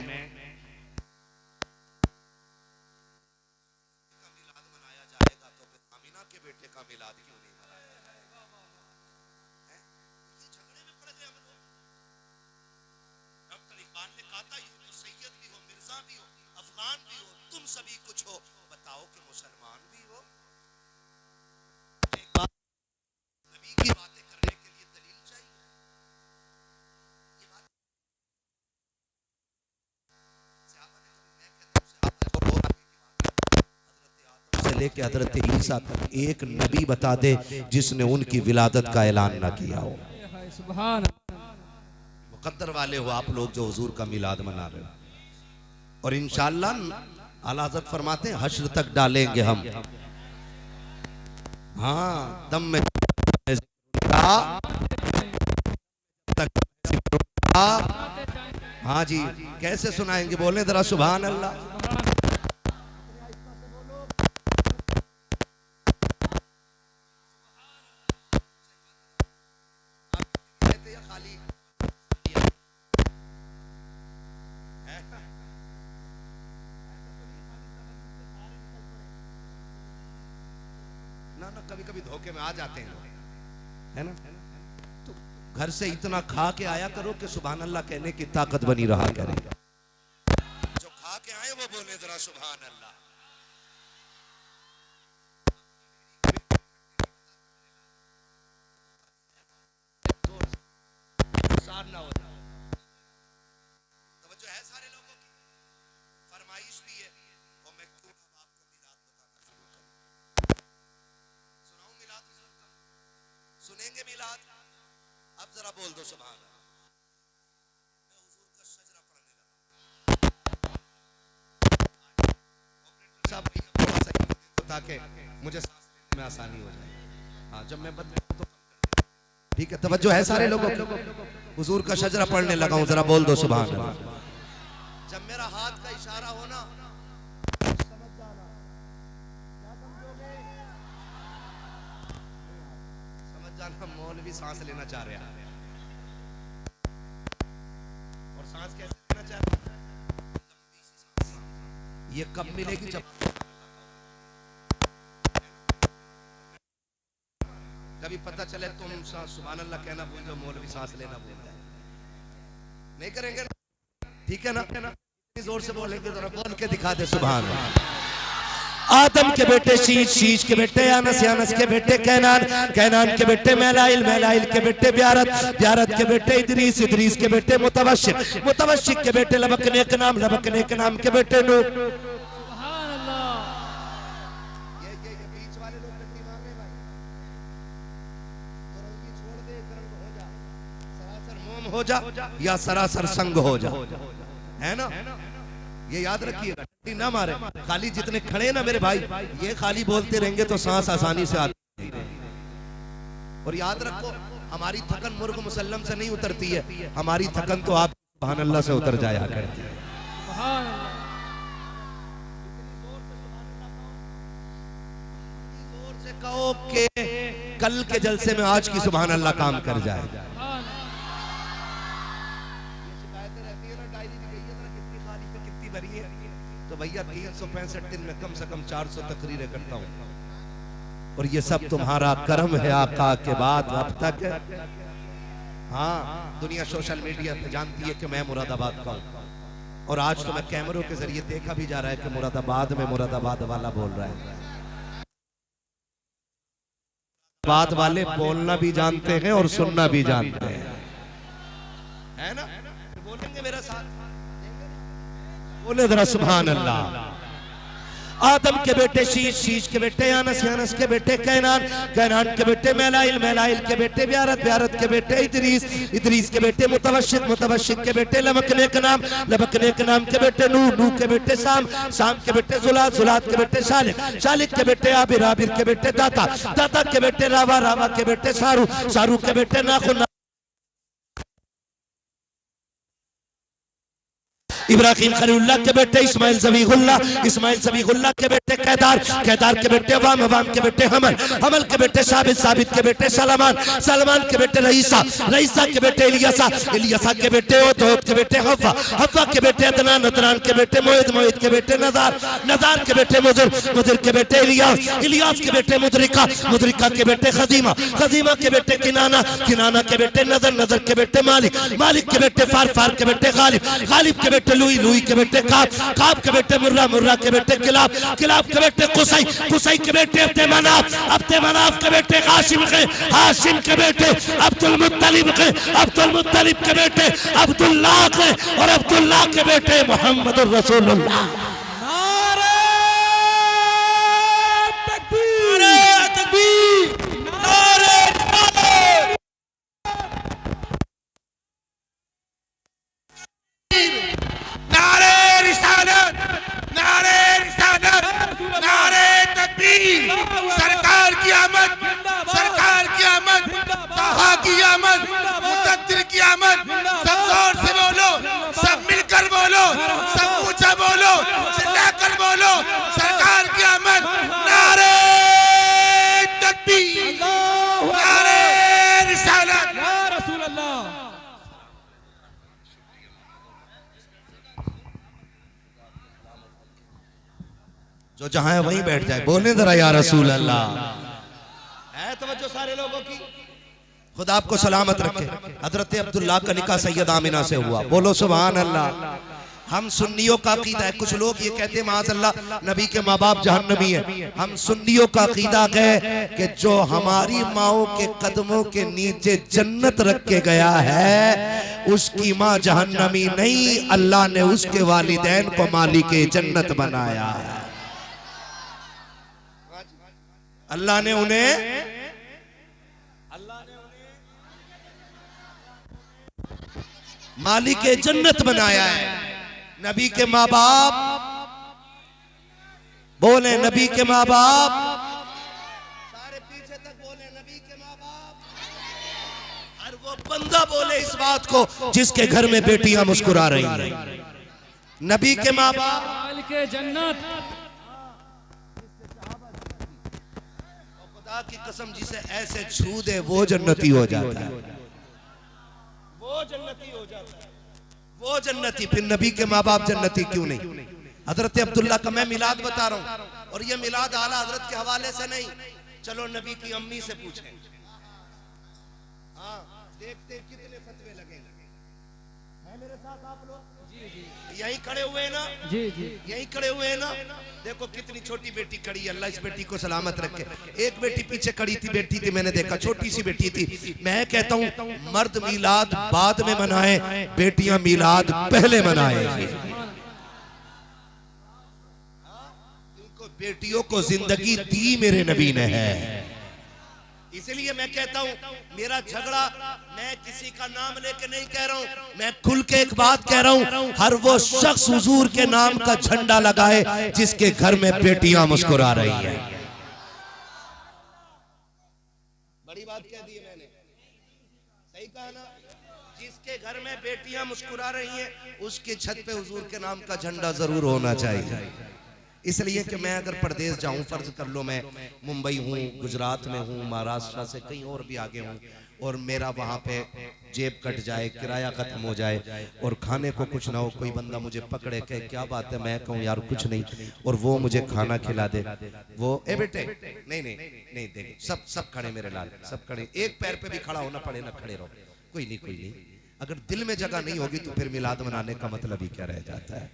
लेके हजरत ईसा तक एक नबी बता दे जिसने उनकी विलादत का ऐलान ना किया हो। सुभान मुकद्दर वाले हो आप लोग जो हुजूर का मिलाद मना रहे हो, और इंशाअल्लाह आला हज़रत फरमाते हैं हश्र तक डालेंगे हम। हाँ, दम में हाँ जी, कैसे सुनाएंगे, बोले जरा सुभान अल्लाह। ना ना कभी कभी धोखे में आ जाते हैं, है ना। तो घर से इतना खा के आया करो कि सुभान अल्लाह कहने की ताकत बनी रहा करे। जो खा के आए वो बोले जरा सुभान अल्लाह। ना होता तो जो है सारे लोगों की फरमाइश भी है, और मैं क्यों ना आपको मिलाद बताना शुरू करूं। सुनाऊं मिलाद हुजूर का, सुनेंगे मिलाद। अब जरा बोल दो सुभान अल्लाह। मैं हुजूर का शजरा पढ़ने लगा। ऑपरेटर साहब थोड़ा सा ताकि मुझे सांस लेने में आसानी हो जाए। हाँ, जब मैं बदलूं तो ठीक है। तवज्जो है सारे लोगों की, हुजूर का शजरा पढ़ने लगा हूं, जरा बोल दो सुभान अल्लाह। जब मेरा हाथ का इशारा हो ना समझ जाना, क्या समझोगे? समझ जाना मौलवी सांस लेना चाह रहा है। और सांस कैसे लेना चाह रहा है? ये कब मिलेगी? जब कभी पता चले तुम सुभान अल्लाह कहना भूल जाओ, मौलवी सांस लेना भूल जाए। नहीं करेंगे ना, ठीक है ना। जोर से बोलेंगे, जरा बोल के दिखा दे सुभान अल्लाह। आदम के बेटे शीश, शीश के बेटे यानस, यानस के बेटे कैनान, कैनान के बेटे मैलाइल, मैलाइल के बेटे ब्यारत, ब्यारत के बेटे इदरीस, इदरीस के बेटे मुतवशिक, मुतवशिक के बेटे लबकने के नाम, लबकने के नाम के बेटे नूह। सुभान अल्लाह। ये बीच वाले लोग गलती मार रहे भाई। छोड़ दे, करंग हो जा, सरासर मोम हो जा या सरासर संग हो जा, है ना। ये याद रखिएगा, ना मारे। खाली जितने खड़े ना मेरे भाई, ये खाली बोलते रहेंगे तो सांस आसानी से आती है। और याद रखो, हमारी थकन मुर्ग मुसल्लम से नहीं उतरती है, हमारी थकन तो आप सुभान अल्लाह से उतर जाया करती है। सुभान अल्लाह। जोर से कहो कि कल के जलसे में आज की सुभान अल्लाह काम कर जाए। तो भैया 365 दिन में कम से कम 400 तकरीरें करता हूँ, और ये सब तुम्हारा कर्म है आका के बाद अब तक। हाँ, दुनिया सोशल मीडिया पे जानती है कि मैं मुरादाबाद का हूँ, और आज तो मैं कैमरों के जरिए देखा भी जा रहा है कि मुरादाबाद में मुरादाबाद वाला बोल रहा है। बात वाले बोलना भी जानते हैं और सुनना भी जानते हैं, है ना। बोलेंगे मेरा साथ, बोले जरा सुभान अल्लाह। आदम के बेटे शीश, शीश के बेटे यानस, यानस के बेटे कैनान, कैनान के बेटे मैलाइल, मैलाइल के बेटे ब्यारत, ब्यारत के बेटे इदरीस, इदरीस के बेटे मुतवशिक, मुतवशिक के बेटे लबकने के नाम, लबकने के नाम के बेटे नूह, नूह के बेटे साम, साम के बेटे जुलात, जुलात के बेटे शालिक, शालिक के बेटे आबिर, आबिर के बेटे दाता, दाता के बेटे रावा, रावा के बेटे सारू, सारू के बेटे नाखुन, इब्राहिम खलीलुल्लाह के बेटे इस्माइल ज़बीहुल्लाह, इस्माइल ज़बीहुल्लाह के बेटे कैदार, कैदार के बेटे अवाम, अवाम के बेटे हमल, हमल के बेटे साबित, साबित के बेटे सलमान, सलमान के बेटे रईसा, रईसा के बेटे इलियासा, इलियासा के बेटे ओत, ओत के बेटे हव्वा, हव्वा के बेटे अदनान, अदनान के बेटे मोहित, मोहित के बेटे नदार, नदार के बेटे मुदिर, मुदिर के बेटे इलियास, इलियास के बेटे मुदरिका, मुदरिका के बेटे खदीमा, खदीमा के बेटे किनाना, किनाना के बेटे नदर, नदर के बेटे मालिक, मालिक के बेटे फार, फार के बेटे गालिब, गालिब के बेटे लुई, लुई के बेटे काब, काब के बेटे मुर्रा, मुर्रा के बेटे किलाब, किलाब के बेटे कुसई, कुसई के बेटे अब्दे मनाफ, अब्दे मनाफ के बेटे हाशिम के, हाशिम के बेटे अब्दुल मुत्तलिब के, अब्दुल मुत्तलिब के बेटे अब्दुल्लाह के, और अब्दुल्लाह के बेटे मोहम्मद रसूलुल्लाह। नारे की आमद, सरकार की आमद, ताहा की आमद, मुक़द्दिर की आमद। सब जोर से बोलो, सब मिलकर बोलो, सब ऊंचा बोलो, चिल्लाकर बोलो, सरकार की आमद। नारे तकबीर, नारे रिसालत। या रसूल अल्लाह। जो जहां है वहीं बैठ जाए, बोले जरा या रसूल अल्लाह। है तवज्जो सारे लोगों की। खुदा आपको सलामत रखे। हजरत अब्दुल्ला का निकाह सैयद आमिना से हुआ, बोलो सुभान अल्लाह। हम सुन्नियों का अकीदा है, कुछ लोग ये कहते हैं माज़अल्लाह नबी के माँ बाप जहन्नमी है। हम सुन्नियों का अकीदा है कि जो हमारी माओ के कदमों के नीचे जन्नत रख के गया है उसकी माँ जहन्नमी नहीं, अल्लाह ने उसके वालिदैन को मालिके जन्नत बनाया है। अल्लाह ने उन्हें मालिके जन्नत बनाया है। नबी के माँ बाप, बोले नबी के माँ बाप, सारे पीछे तक बोले नबी के माँ बाप। और वो बंदा बोले इस बात को जिसके घर में बेटियां मुस्कुरा रही हैं। नबी के माँ बाप मालिके जन्नत। खुदा की कसम जिसे ऐसे छू दे वो जन्नती हो जाता है, वो जन्नती हो जाता है, वो जन्नती। फिर नबी के माँ बाप जन्नती क्यों नहीं? हजरत अब्दुल्ला का मैं मिलाद बता रहा हूँ, और ये मिलाद आला हजरत के हवाले से नहीं, चलो नबी की अम्मी से पूछें। हाँ, देखते कितने फतवे लगे हैं मेरे साथ आप लोग। यहीं खड़े हुए हैं ना? जी जी, यहीं खड़े हुए हैं ना? देखो कितनी छोटी बेटी खड़ी है, अल्लाह इस बेटी को सलामत रखे। एक बेटी पीछे खड़ी थी, बैठी थी, मैंने देखा छोटी सी बेटी थी। मैं कहता हूँ मर्द मिलाद बाद में मनाए, बेटियां मिलाद पहले मनाए। इनको बेटियों को जिंदगी दी मेरे नबी ने है। इसलिए मैं कहता हूं मेरा झगड़ा मैं किसी का नाम लेके नहीं कह रहा हूं, मैं खुल के एक बात कह रहा हूं, हर वो शख्स हुजूर के नाम का झंडा लगाए जिसके घर में बेटियां मुस्कुरा रही हैं। बड़ी बात कह दी है मैंने, सही कहा ना? जिसके घर में बेटियां मुस्कुरा रही हैं उसके छत पे हुजूर के नाम का झंडा जरूर होना चाहिए। इसलिए कि मैं अगर प्रदेश जाऊं, फर्ज कर लो मैं मुंबई हूँ, गुजरात में हूँ, महाराष्ट्र से कहीं और भी आगे हूँ, और मेरा वहाँ पे जेब कट जाए, किराया खत्म हो जाए और खाने को कुछ ना हो, कोई बंदा मुझे पकड़े कहे क्या बात है, मैं कहूँ यार कुछ नहीं, और वो मुझे खाना खिला दे, वो ए बेटे नहीं नहीं नहीं, देख सब खड़े मेरे लाल, सब खड़े, एक पैर पे भी खड़ा होना पड़े ना, खड़े रहो, कोई नहीं। अगर दिल में जगह नहीं होगी तो फिर मिलाद मनाने का मतलब ही क्या रह जाता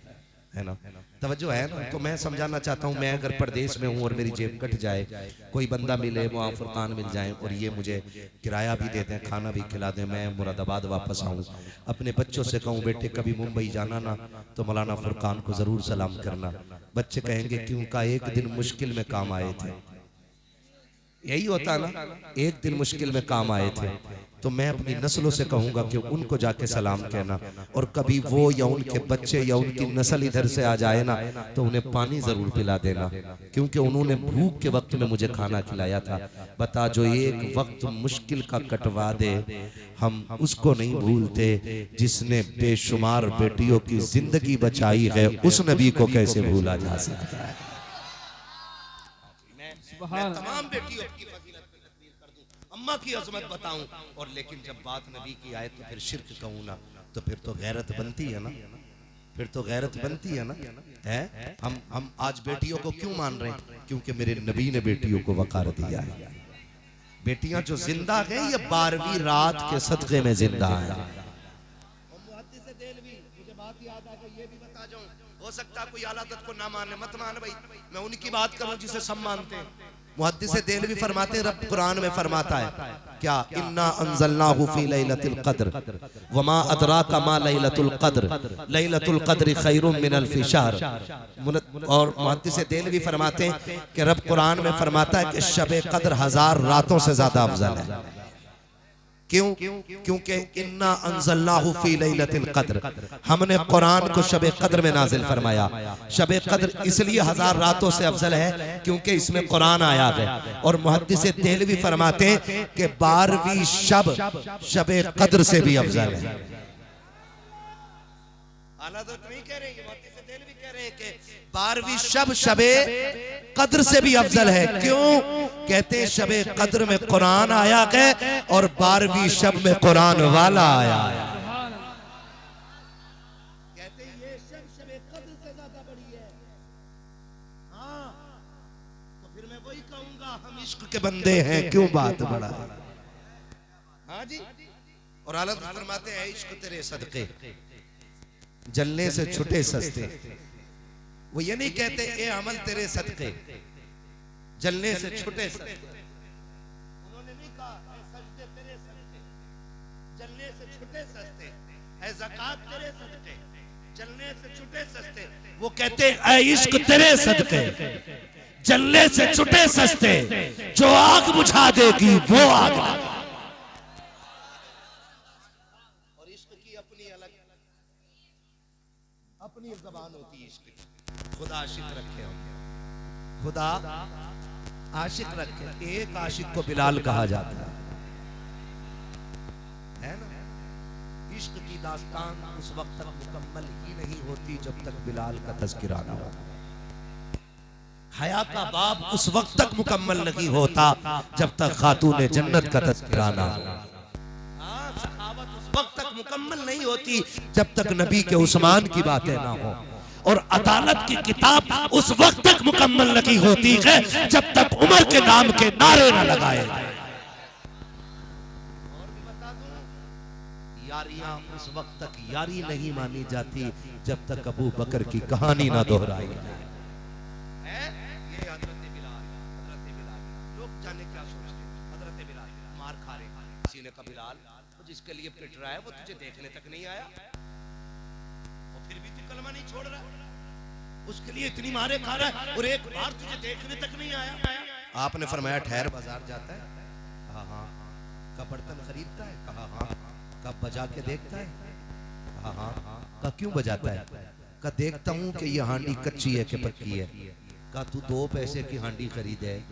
है ना? तवज्जो है ना? तो मैं समझाना चाहता हूँ, मैं अगर परदेश में हूँ और मेरी जेब कट जाए, कोई बंदा मिले, वहाँ फुरकान मिल जाए और ये मुझे किराया भी दे दें, खाना भी खिला दें, मैं मुरादाबाद वापस आऊँ, अपने बच्चों से कहूँ बेटे कभी मुंबई जाना ना तो मौलाना फुरकान को जरूर सलाम करना। बच्चे कहेंगे क्यों? का एक दिन मुश्किल में काम आए थे। यही होता ना, एक दिन मुश्किल में काम आए थे, तो मैं अपनी नस्लों से कहूंगा कि उनको जाके सलाम कहना, और कभी वो या उनके बच्चे या उनकी नस्ल इधर से आ जाए ना तो उन्हें पानी जरूर पिला देना, क्योंकि उन्होंने भूख के वक्त में मुझे खाना खिलाया था। बता जो एक वक्त मुश्किल का कटवा दे, हम उसको नहीं भूलते जिसने बेशुमार बेटियों की जिंदगी बचाई है, उस नबी को कैसे भूला जा सकता है? मैं तमाम बेटियों की फजीलत की तकरीर कर दूं, अम्मा की अजमत बताऊं, और लेकिन जब बात नबी की आए तो फिर शिर्क कहूं ना, तो फिर तो गैरत बनती है ना, फिर तो गैरत बनती है ना। है हम आज बेटियों को क्यों मान रहे हैं? क्योंकि मेरे नबी ने बेटियों को वकार दिया है। बेटियां जो जिंदा हैं ये 12वीं रात के सदक़े में जिंदा है। मुझे बात याद आ गई, ये भी बता जाऊं, हो सकता कोई आलादत को ना माने, मत माने भाई, मैं उनकी बात करूं जिसे सब मानते हैं। मुहद्दिस देलवी फरमाते हैं, रब कुरान में फरमाता है क्या, इन्ना अंज़लनाहु फी लैलतिल क़द्र वमा अदराका मा लैलतुल क़द्र लैलतुल क़द्र खैरुम मिन अल्फ़ि शहर। और मुहद्दिस देलवी फरमाते हैं कि रब कुरान में फरमाता है कि शब क़द्र 1000 रातों से ज्यादा अफजल है। क्यों? क्योंकि इन्ना अंज़लनाहु फी लैलतिल क़द्र, हमने कुरान को शब कद्र में नाजिल फरमाया। शब कद्र इसलिए 1000 रातों से अफजल है क्योंकि इसमें कुरान आया है। और मुहद्दिस देहलवी फरमाते हैं कि 12वीं शब कद्र से भी अफजल है। नहीं कह रहे, मुहद्दिस देहलवी कह रहे हैं कि 12वीं शब कद्र से भी अफजल है। क्यों? कहते हैं शब कद्र में कुरान आया है और 12वीं शब में कुरान वाला आया है। कहते हैं ये शब कद्र से ज्यादा बड़ी है। हाँ, तो फिर मैं वही कहूंगा, हम इश्क के बंदे हैं, क्यों बात बड़ा है। हाँ जी। और आला फरमाते हैं इश्क तेरे सदके जलने से छुटे सस्ते। वो ये नहीं कहते ए अमल तेरे सदके जलने से छुटे सस्ते, उन्होंने नहीं कहा ए सजदे तेरे सदके जलने से छुटे सस्ते, ए ज़कात तेरे सदके जलने से छुटे सस्ते। वो कहते ए इश्क तेरे सदके जलने से छुटे सस्ते, जो आग बुझा देगी वो आग। और इश्क की अपनी अलग अपनी ज़बान होती है इश्क की। खुदा आशिक रखे, खुदा आशिक रखे। एक आशिक को बिलाल कहा जाता है ना। इश्क की दास्तान उस वक्त तक मुकम्मल ही नहीं होती जब तक बिलाल का तज़किरा ना हो। हया का बाब उस वक्त तक मुकम्मल नहीं होता जब तक खातून जन्नत का तज़किरा ना हो। सखावत उस वक्त तक मुकम्मल नहीं होती जब तक नबी के उस्मान की बातें ना हो। और अदालत की किताब उस वक्त तक मुकम्मल नहीं होती है जब तक उमर के नाम के नारे न लगाए। और भी बता दूं, यारियां उस वक्त तक यारी नहीं मानी जाती जब तक अबू बकर की कहानी ना दोहराई जाए। ये हजरत बिलाल लोग जाने क्या सोचते हैं। हजरत बिलाल मार खा रहे, किसी ने कहा बिलाल जिसके लिए पिट रहा है वो तुझे देखने तक नहीं आया, फिर भी तू कलमा नहीं छोड़ रहा, उसके लिए इतनी मारे खा रहा है और एक बार तुझे देखने तक नहीं आया। आपने फरमाया ठहर, बाजार जाता है? कहा हाँ। कब बर्तन खरीदता है? कहा हाँ। कब बजा के देखता है? कहा हाँ। कहा क्यों बजाता है? कहा देखता हूँ कि ये हांडी कच्ची है कि पक्की है। कहा तू 2 पैसे की हांडी खरीदे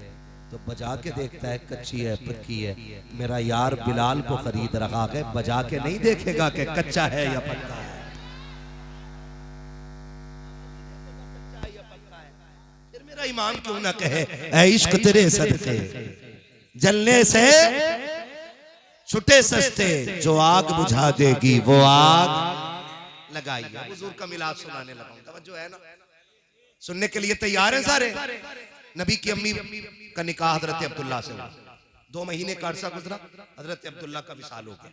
तो बजा के देखता है कच्ची है पक्की है। मेरा यार बिलाल को खरीद रखा है, बजा के नहीं देखेगा कि कच्चा है या पक्का है। मेरा इमाम क्यों ना कहे ऐ इश्क तेरे सदके जलने से छुटे सस्ते, जो आग बुझा देगी वो आग लगाई। हुजूर का मिलाद सुनाने लगा, तवज्जो है ना, सुनने के लिए तैयार हैं सारे। नबी की अम्मी का निकाह हजरत अब्दुल्ला से 2 महीने का अरसा गुजरा, हजरत अब्दुल्ला का विसाल हो गया।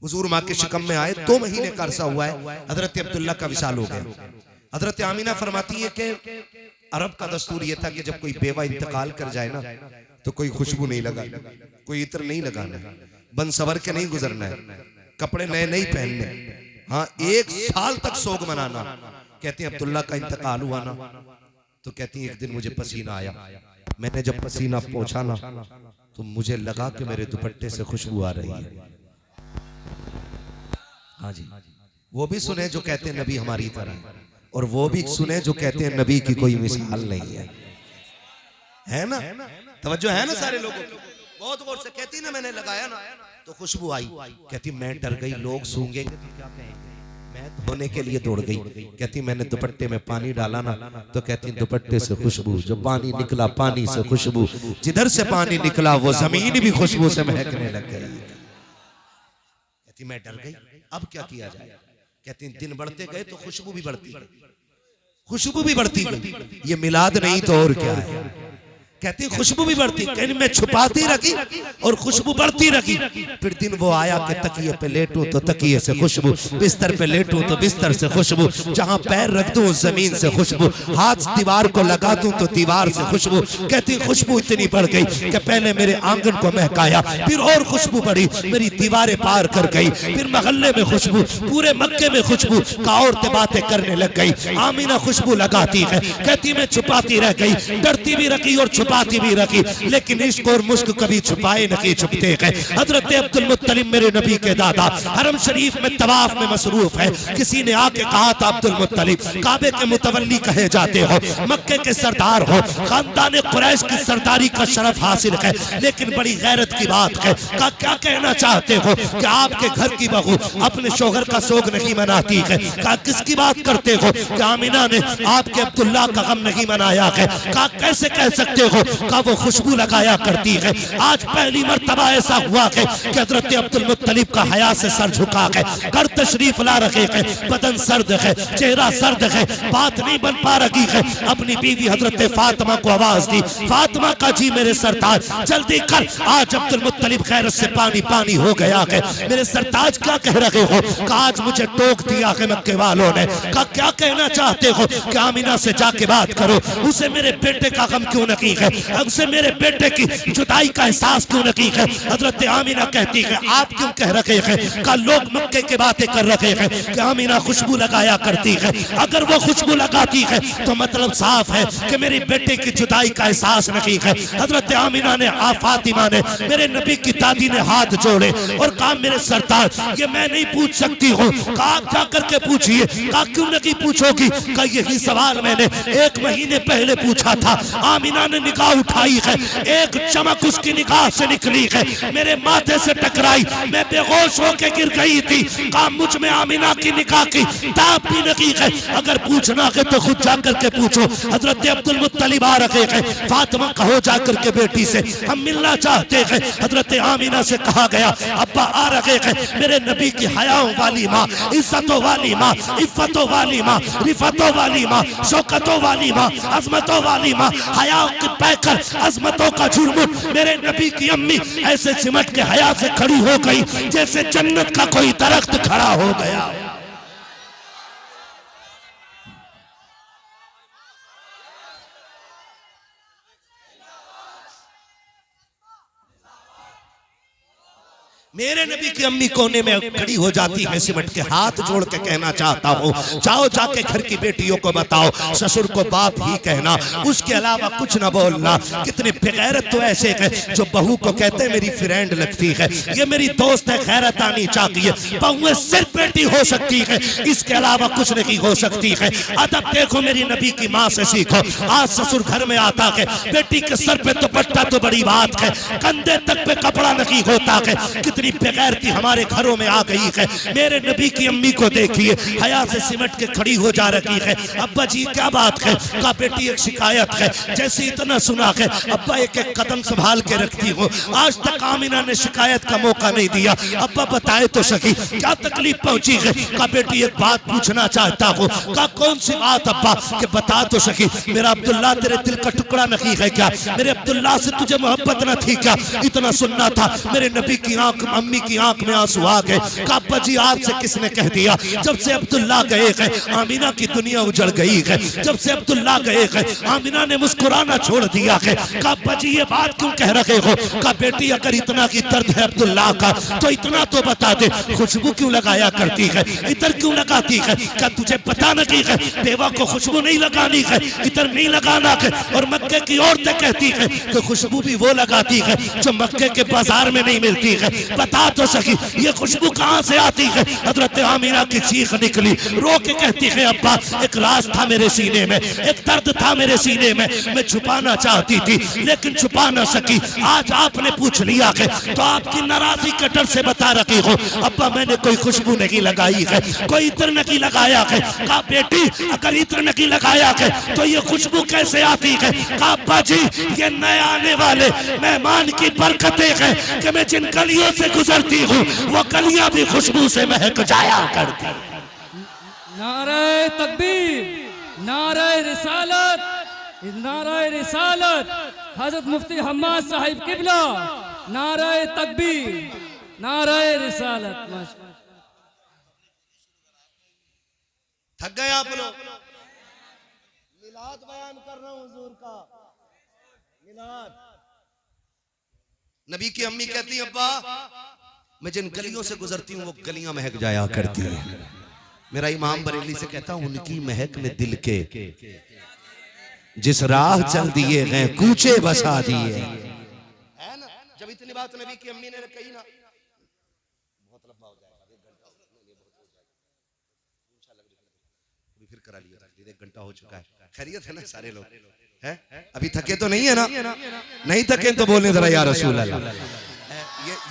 हुजूर माँ के शिकम में आए, 2 महीने का अरसा हुआ है, हजरत अब्दुल्ला का विसाल हो गया। हजरत आमीना फरमाती है कि अरब का दस्तूर यह था कि जब कोई बेवा इंतकाल कर जाए ना तो कोई खुशबू नहीं लगाना, कोई इत्र नहीं लगाना, बन सवर के नहीं गुजरना है, कपड़े नए नहीं पहनने। हाँ, 1 साल तक सोग मनाना। कहते हैं अब्दुल्ला का इंतकाल हुआ ना तो कहती है एक दिन मुझे पसीना आया, मैंने जब पसीना पोंछा ना तो मुझे लगा कि मेरे दुपट्टे से खुशबू आ रही है। हाँ जी, वो भी सुने जो कहते हैं नबी हमारी तरह, और वो भी सुने जो कहते हैं नबी की कोई मिसाल नहीं है ना। तवज्जो है ना सारे लोगों की। बहुत गौर से कहती ना मैंने लगाया ना तो खुशबू आई। कहती मैं डर गई, लोग सूंघेंगे तो क्या कहेंगे। मैं धोने के लिए दौड़ गई। कहती मैंने दुपट्टे में पानी डाला ना तो कहती दुपट्टे से खुशबू, जो पानी निकला पानी से खुशबू, जिधर से पानी निकला वो जमीन भी खुशबू से महकने लग गई। कहती मैं डर गई, अब क्या किया जाए। कहती दिन बढ़ते गए तो खुशबू भी बढ़ती गई, खुशबू भी बढ़ती गई। ये मिलाद नहीं तो और क्या है। कहती खुशबू भी बढ़ती, कहती मैं छुपाती रखी और खुशबू बढ़ती रखी। फिर दिन वो आया कि तकिए पे लेटूं तो तकिए से खुशबू, बिस्तर पे लेटूं तो बिस्तर से खुशबू, जहां पैर रख दूं जमीन से खुशबू, हाथ दीवार को लगा दूं तो दीवार से खुशबू। कहती खुशबू इतनी बढ़ गई कि पहले मेरे आंगन को महकाया, फिर और खुशबू बढ़ी, मेरी दीवारें पार कर गई, फिर मोहल्ले में खुशबू, पूरे मक्के में खुशबू का, औरतें बातें करने लग गई। आमीना खुशबू लगाती है, कहती मैं छुपाती रह गई, डरती भी रखी और छुपाती भी रखी, लेकिन इश्क और मुश्क कभी छुपाए नहीं छुपते हैं। हजरत अब्दुल मुत्तलिब मेरे नबी के दादा हरम शरीफ में तवाफ में मसरूफ है। किसी ने आके कहा था अब्दुल मुत्तलिब काबे के मुतवल्ली कहे जाते हो, मक्के के सरदार हो, खानदान कुरैश की सरदारी का शरफ हासिल है, लेकिन बड़ी गैरत की बात है। का क्या कहना चाहते हो कि आपके घर की बहू अपने शोहर का सोग नहीं मनाती है? का किसकी बात करते हो कि आमिना ने आपके अब्दुल्ला का गम नहीं मनाया है? का कैसे कह सकते हो का वो खुशबू लगाया करती है? आज पहली मर्तबा ऐसा हुआ है कि हजरत अब्दुल मुत्तलिब का हया से सर झुका है, घर तशरीफ ला रखे हैं, बदन सर्द है, चेहरा सर्द है, बात नहीं बन पा रही है। अपनी बीवी हजरत फातिमा को आवाज दी, फातिमा का जी मेरे सरताज जल्दी कर, आज अब्दुल मुत्तलिब खैरत से पानी पानी हो गया है। मेरे सरताज क्या कह रहे हो? का आज मुझे टोक दिया है मक्के वालों ने। का क्या कहना चाहते हो कि आमिना से जाके बात करो, उसे मेरे बेटे का गम क्यों नहीं है, उसे मेरे बेटे की जुदाई का एहसास क्यों नहीं है? हजरत आमिना कहती है आप क्यों कह रहे हैं? का लोग मक्के की बातें कर रहे हैं कि आमिना खुशबू लगाया करती है। अगर वो खुशबू लगाती है तो मतलब साफ है कि मेरी बेटे की जुदाई का एहसास नहीं है। हजरत आमिना ने फातिमा ने मेरे नबी की दादी ने हाथ जोड़े और कहा मेरे सरदार ये मैं नहीं पूछ सकती हूँ, कहा जा करके पूछिए। कहा क्यों नहीं पूछोगी? का यही सवाल मैंने 1 महीने पहले पूछा था। आमिना ने निगाह उठाई है, एक चमक उसकी निगाह से निकली है, मेरे माथे से टकराई, मैं बेहोश होके गिर गई थी। कहा मुझ में आमिना की निगाह की ताब भी नहीं है, अगर पूछना है तो खुद जाकर के पूछो। हजरत अब्दुल मुत्तलिब आ रहे हैं, फातिमा कहो जाकर के बेटी से हम मिलना चाहते हैं। हजरत आमिना से कहा गया अब्बा आ रहे हैं, मेरे नबी की हयाओं वाली माँ, इज्जतों वाली माँ, इफ्फतों वाली माँ, रिफतों वाली माँ, शौकतों वाली माँ, अजमतों वाली माँ, हयाओं की पैकर अजमतों का झुरमुट मेरे नबी की अम्मी ऐसे सिमट के हया से खड़ी हो गई जैसे जन्नत का कोई दरख्त खड़ा हो गया। मेरे नबी की अम्मी कोने में खड़ी हो जाती है, सिमट के हाथ जोड़ के कहना चाहता हूँ जाओ जाके घर की बेटियों को बताओ, ससुर को बाप ही कहना, उसके अलावा कुछ न बोलना। कितने बेगैरत तो ऐसे हैं जो बहू को कहते हैं मेरी फ्रेंड लगती है, ये मेरी दोस्त है, खैरत आनी चाहिए। बहुएं सिर्फ बेटी हो सकती है, इसके अलावा कुछ नहीं हो सकती है। अदब देखो मेरी नबी की माँ से सीखो। आज ससुर घर में आता है, बेटी के सर पे दुपट्टा तो बड़ी बात है, कंधे तक पे कपड़ा नहीं होता है। कितनी बेगैरती हमारे घरों में आ गई है। मेरे नबी की अम्मी को देखिए, हया से सिमट के खड़ी हो जा रही है। अब्बा जी क्या बात है? का बेटी एक शिकायत है, जैसे इतना सुना है अब्बा एक एक कदम संभाल के रखती हूँ, आज तक आमिना ने शिकायत का मौका नहीं दिया। अब्बा बताए तो सही क्या तकलीफ पहुंची है? का बेटी एक बात पूछना चाहता हूँ। का कौन सी बात अब्बा? के बता तो सही, मेरा अब्दुल्ला तेरे दिल का टुकड़ा नहीं है क्या? मेरे अब्दुल्ला से तुझे मोहब्बत न थी क्या? इतना सुनना था। मेरे नबी की आंख, अम्मी की आंख में आंसू आ गए। अब्बा जी आपसे किसने कह दिया? जब से अब्दुल्ला गए हैं आमिना की दुनिया उजड़ गई है। जब से अब्दुल्ला गए हैं आमिना ने मुस्कुराना छोड़ दिया है। अब्बा जी ये बात क्यों कह रहे हो? का बेटी अगर इतना की दर्द है अब्दुल्ला का तो इतना तो बता दे, खुशबू क्यों लगाया करती है, इधर क्यों लगाती है? क्या तुझे पता नहीं है बेवा को खुशबू नहीं लगानी है, इधर नहीं लगाना है? और मक्के की औरतें कहती है कि खुशबू भी वो लगाती है जो मक्के के बाजार में नहीं मिलती है। बता तो सकी ये खुशबू कहाँ से आती है? हजरत आमिना की चीख निकली, रो के कहती है अब्बा एक राज था मेरे सीने में, एक दर्द था मेरे सीने में, मैं छुपाना चाहती थी लेकिन छुपा ना सकी। आज आपने पूछ लिया है तो आपकी नाराजगी के डर से बता रही हो अब्बा मैंने कोई खुशबू नहीं लगाई है, कोई इत्र नहीं लगाया है। कहा बेटी अगर इत्र नहीं लगाया है तो ये खुशबू कैसे आती है? कहा अब्बा जी ये नए आने वाले मेहमान की बरकतें हैं कि मैं जिन गलियों से गुजरती हूँ वो गलियां भी खुशबू से महक जाया करती। नारे तकबीर, नारे रिसालत, नारे रिसालत, हजरत मुफ्ती हम्माद साहिब किबला, नारे तकबीर, नारे रिसालत। थक गए आप लोग? मिलाद बयान कर रहा हूं हुजूर का, मिलाद। नबी की अम्मी कहती है अब्बा मैं जिन गलियों से गुजरती हूँ वो गलियां महक जाया करती है। मेरा इमाम बरेली से कहता हूं उनकी महक में दिल के जिस राह चल दिए गए कूचे बसा दिए। है ना? जब इतनी बात नबी की अम्मी ने कही ना, बहुत लंबा हो जाएगा, 1 घंटा अभी फिर करा लिया, 1 घंटा हो चुका है। खैरियत है ना सारे लोग? है अभी थके तो नहीं है ना? नहीं थके तो बोले जरा या रसूल अल्लाह।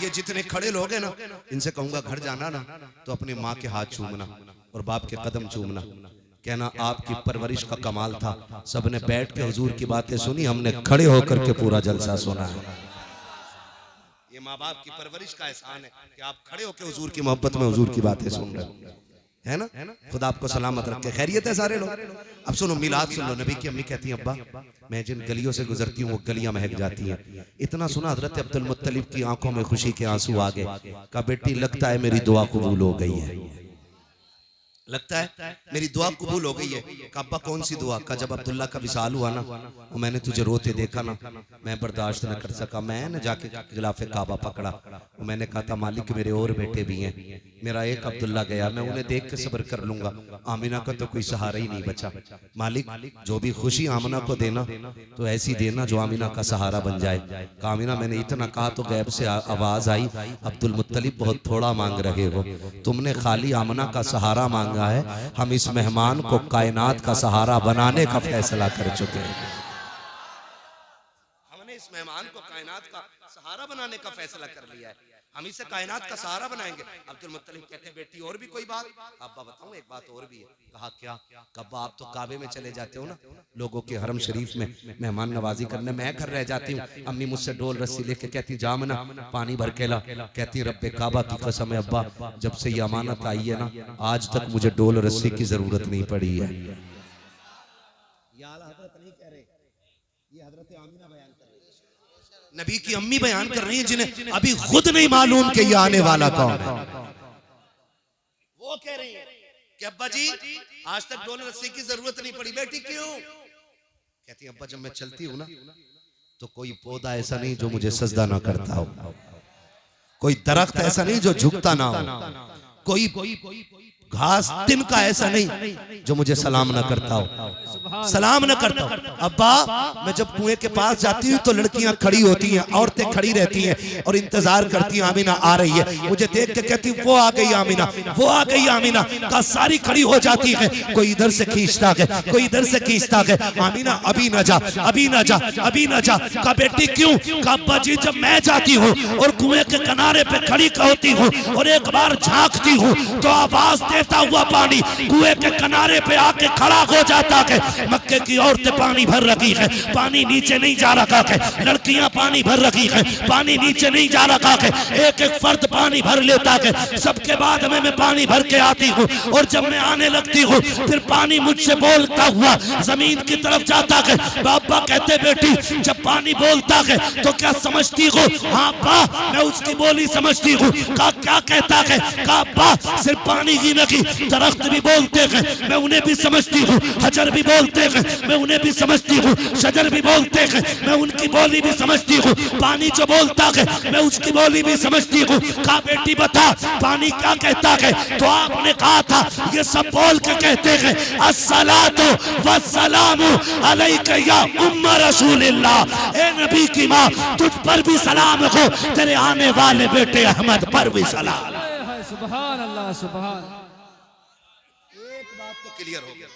ये जितने खड़े लोग हैं ना, इनसे कहूंगा घर जाना ना तो अपनी माँ के हाथ चूमना और बाप के कदम चूमना, कहना आपकी परवरिश का कमाल था। सबने बैठ के हुजूर की बातें सुनी, हमने खड़े होकर के पूरा जलसा सुना है। ये माँ बाप की परवरिश का एहसान है कि आप खड़े होकर हुजूर की मोहब्बत में हुजूर की बातें सुन रहे हो, है ना? खुदा आपको सलामत रखे। खैरियत है सारे लोग? अब सुनो मिलाद सुन लो। नबी की अम्मी कहती हैं अब्बा मैं जिन गलियों से गुजरती हूँ वो गलियां महक जाती हैं। इतना सुना हजरत अब्दुल मुत्तलिब की आंखों में खुशी के आंसू आ गए। कहा बेटी लगता है मेरी दुआ कबूल हो गई है, लगता है मेरी दुआ कबूल हो गई है। कहा अब्बा कौन सी दुआ? का जब अब्दुल्ला का विसाल हुआ ना, वो मैंने तुझे रोते देखा ना, मैं बर्दाश्त न कर सका, मैंने जाके खिलाफे काबा पकड़ा। मैंने कहा था मालिक मेरे और बेटे भी हैं, मेरा एक अब्दुल्ला गया, मैं उन्हें देख के सब्र कर लूंगा, आमिना का तो कोई सहारा ही नहीं बचा। मालिक जो भी खुशी आमिना को देना तो ऐसी देना जो आमिना का सहारा बन जाए। आमिना मैंने इतना कहा तो गैब से आवाज आई अब्दुल मुत्तलिब बहुत थोड़ा मांग रहे हो, तुमने खाली आमिना का सहारा मांगा है, हम इस मेहमान को कायनात का सहारा बनाने का फैसला कर चुके हैं। हमने इस मेहमान को कायनात का सहारा बनाने का फैसला कर लिया है, हम इसे कायनात का सहारा बनाएंगे। अब्दुल मुत्तलिब कहते बेटी और भी कोई बात? अब्बा बताऊं एक बात और भी है। कहा क्या? कब्बा आप तो काबे में चले जाते हो ना लोगों के हरम शरीफ में मेहमान नवाजी करने, मैं घर रह जाती हूँ। अम्मी मुझसे डोल रस्सी लेके कहती जामना पानी भर के ला, कहती रब्बे काबा की कसम है अब्बा जब से ये अमानत आई है ना आज तक मुझे डोल रस्सी की जरूरत नहीं पड़ी है। नबी की अम्मी बयान कर रही है जिन्हें अभी खुद नहीं मालूम कि ये आने वाला कौन है। वो कह रही है कि अब्बा जी आज तक डोल रस्सी की जरूरत नहीं पड़ी। बेटी क्यों? कहती अब्बा जब मैं चलती हूँ ना तो कोई पौधा ऐसा नहीं जो मुझे सजदा ना करता हो, कोई दरख्त ऐसा नहीं जो झुकता ना हो, कोई घास तिनका ऐसा नहीं जो मुझे सलाम ना करता हो, सलाम ना करता हो। अब्बा मैं जब कुएं के पास जाती हूँ तो लड़कियां खड़ी होती हैं, औरतें खड़ी रहती हैं और इंतजार करती हैं आमिना आ रही है। मुझे देख के कहती वो आ गई आमिना, वो आ गई आमिना। का सारी खड़ी हो जाती है, कोई इधर से खींचता है, कोई इधर से खींचता है। आमिना अभी ना जा, अभी ना जा, अभी ना जा। का बेटी क्यों? का अब्बा जी जब मैं जाती हूँ और कुएं के किनारे पे खड़ी होती हूँ और एक बार झांकती हूँ तो आवाज देता हुआ पानी कुएं के किनारे पे आके खड़ा हो जाता है। मक्के की औरतें पानी भर रखी है, पानी नीचे नहीं जा रखा है, लड़कियां पानी भर रखी है, पानी नीचे नहीं जा रखा है। एक एक फर्द पानी भर लेता है, सबके बाद में मैं पानी भर के आती हूँ और जब मैं आने लगती हूँ फिर पानी मुझसे बोलता हुआ जमीन की तरफ जाता है। बाबा कहते बेटी जब पानी बोलता है तो क्या समझती हो? हाँ बा मैं उसकी बोली समझती हूँ। का क्या कहता है? का बा सिर्फ पानी ही नहीं दरख्त भी बोलते हैं, मैं उन्हें भी समझती हूँ, हजर भी बोलते हैं, मैं उन्हें भी समझती हूँ, शजर भी बोलते हैं, मैं उनकी बोली भी समझती हूँ, पानी जो बोलता है मैं उसकी बोली भी समझती हूँ। कहा बेटी बता पानी क्या कहता है? तो आपने कहा था ये सब बोल के कहते हैं अस्सलातु वस्सलामु अलैका या उम्मा रसूलिल्लाह। ए नबी की माँ तुझ पर भी सलाम हो, तेरे आने वाले बेटे अहमद पर भी सलाम। सुभान अल्लाह सुभान। एक बात तो क्लियर हो गया।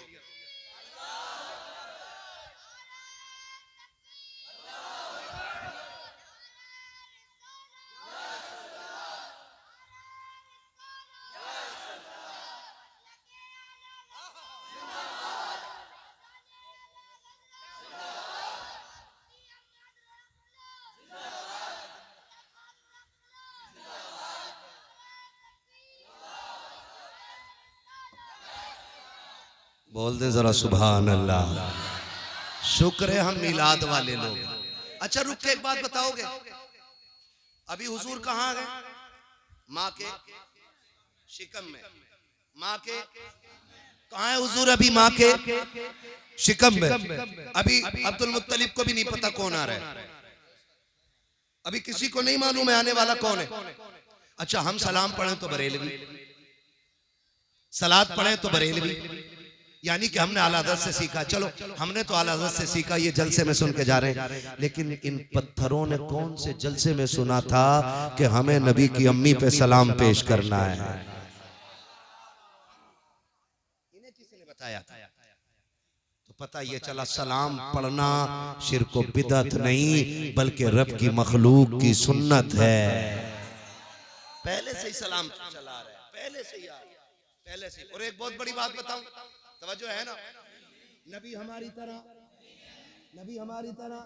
बोल दे जरा सुभान अल्लाह। शुक्र है हम मिलाद वाले लोग। अच्छा रुक के एक बात बताओगे, अभी हुजूर कहाँ गए? माँ के शिकम में। माँ के कहाँ है हुजूर? अभी माँ के शिकम में। अभी अब्दुल मुत्तलिब को भी नहीं पता कौन आ रहा है, अभी किसी को नहीं मालूम है आने वाला कौन है। अच्छा हम सलाम पढ़ें तो बरेलवी, सलात पढ़ें तो बरेलवी, यानी कि हमने आला हज़रत से सीखा। चलो हमने तो आला हज़रत से सीखा, ये जलसे में सुन के जा रहे हैं, लेकिन इन पत्थरों ने कौन से जलसे में सुना था कि हमें नबी की अम्मी पे सलाम पेश करना है? इन्हें किसने बताया था? तो पता ये चला सलाम पढ़ना शिर्क व बिदअत नहीं बल्कि रब की मखलूक की सुन्नत है। पहले से ही सलाम चला रहा है, पहले से ही पहले से। और एक बहुत बड़ी बात बताऊं, तवज्जो है ना, नबी हमारी तरह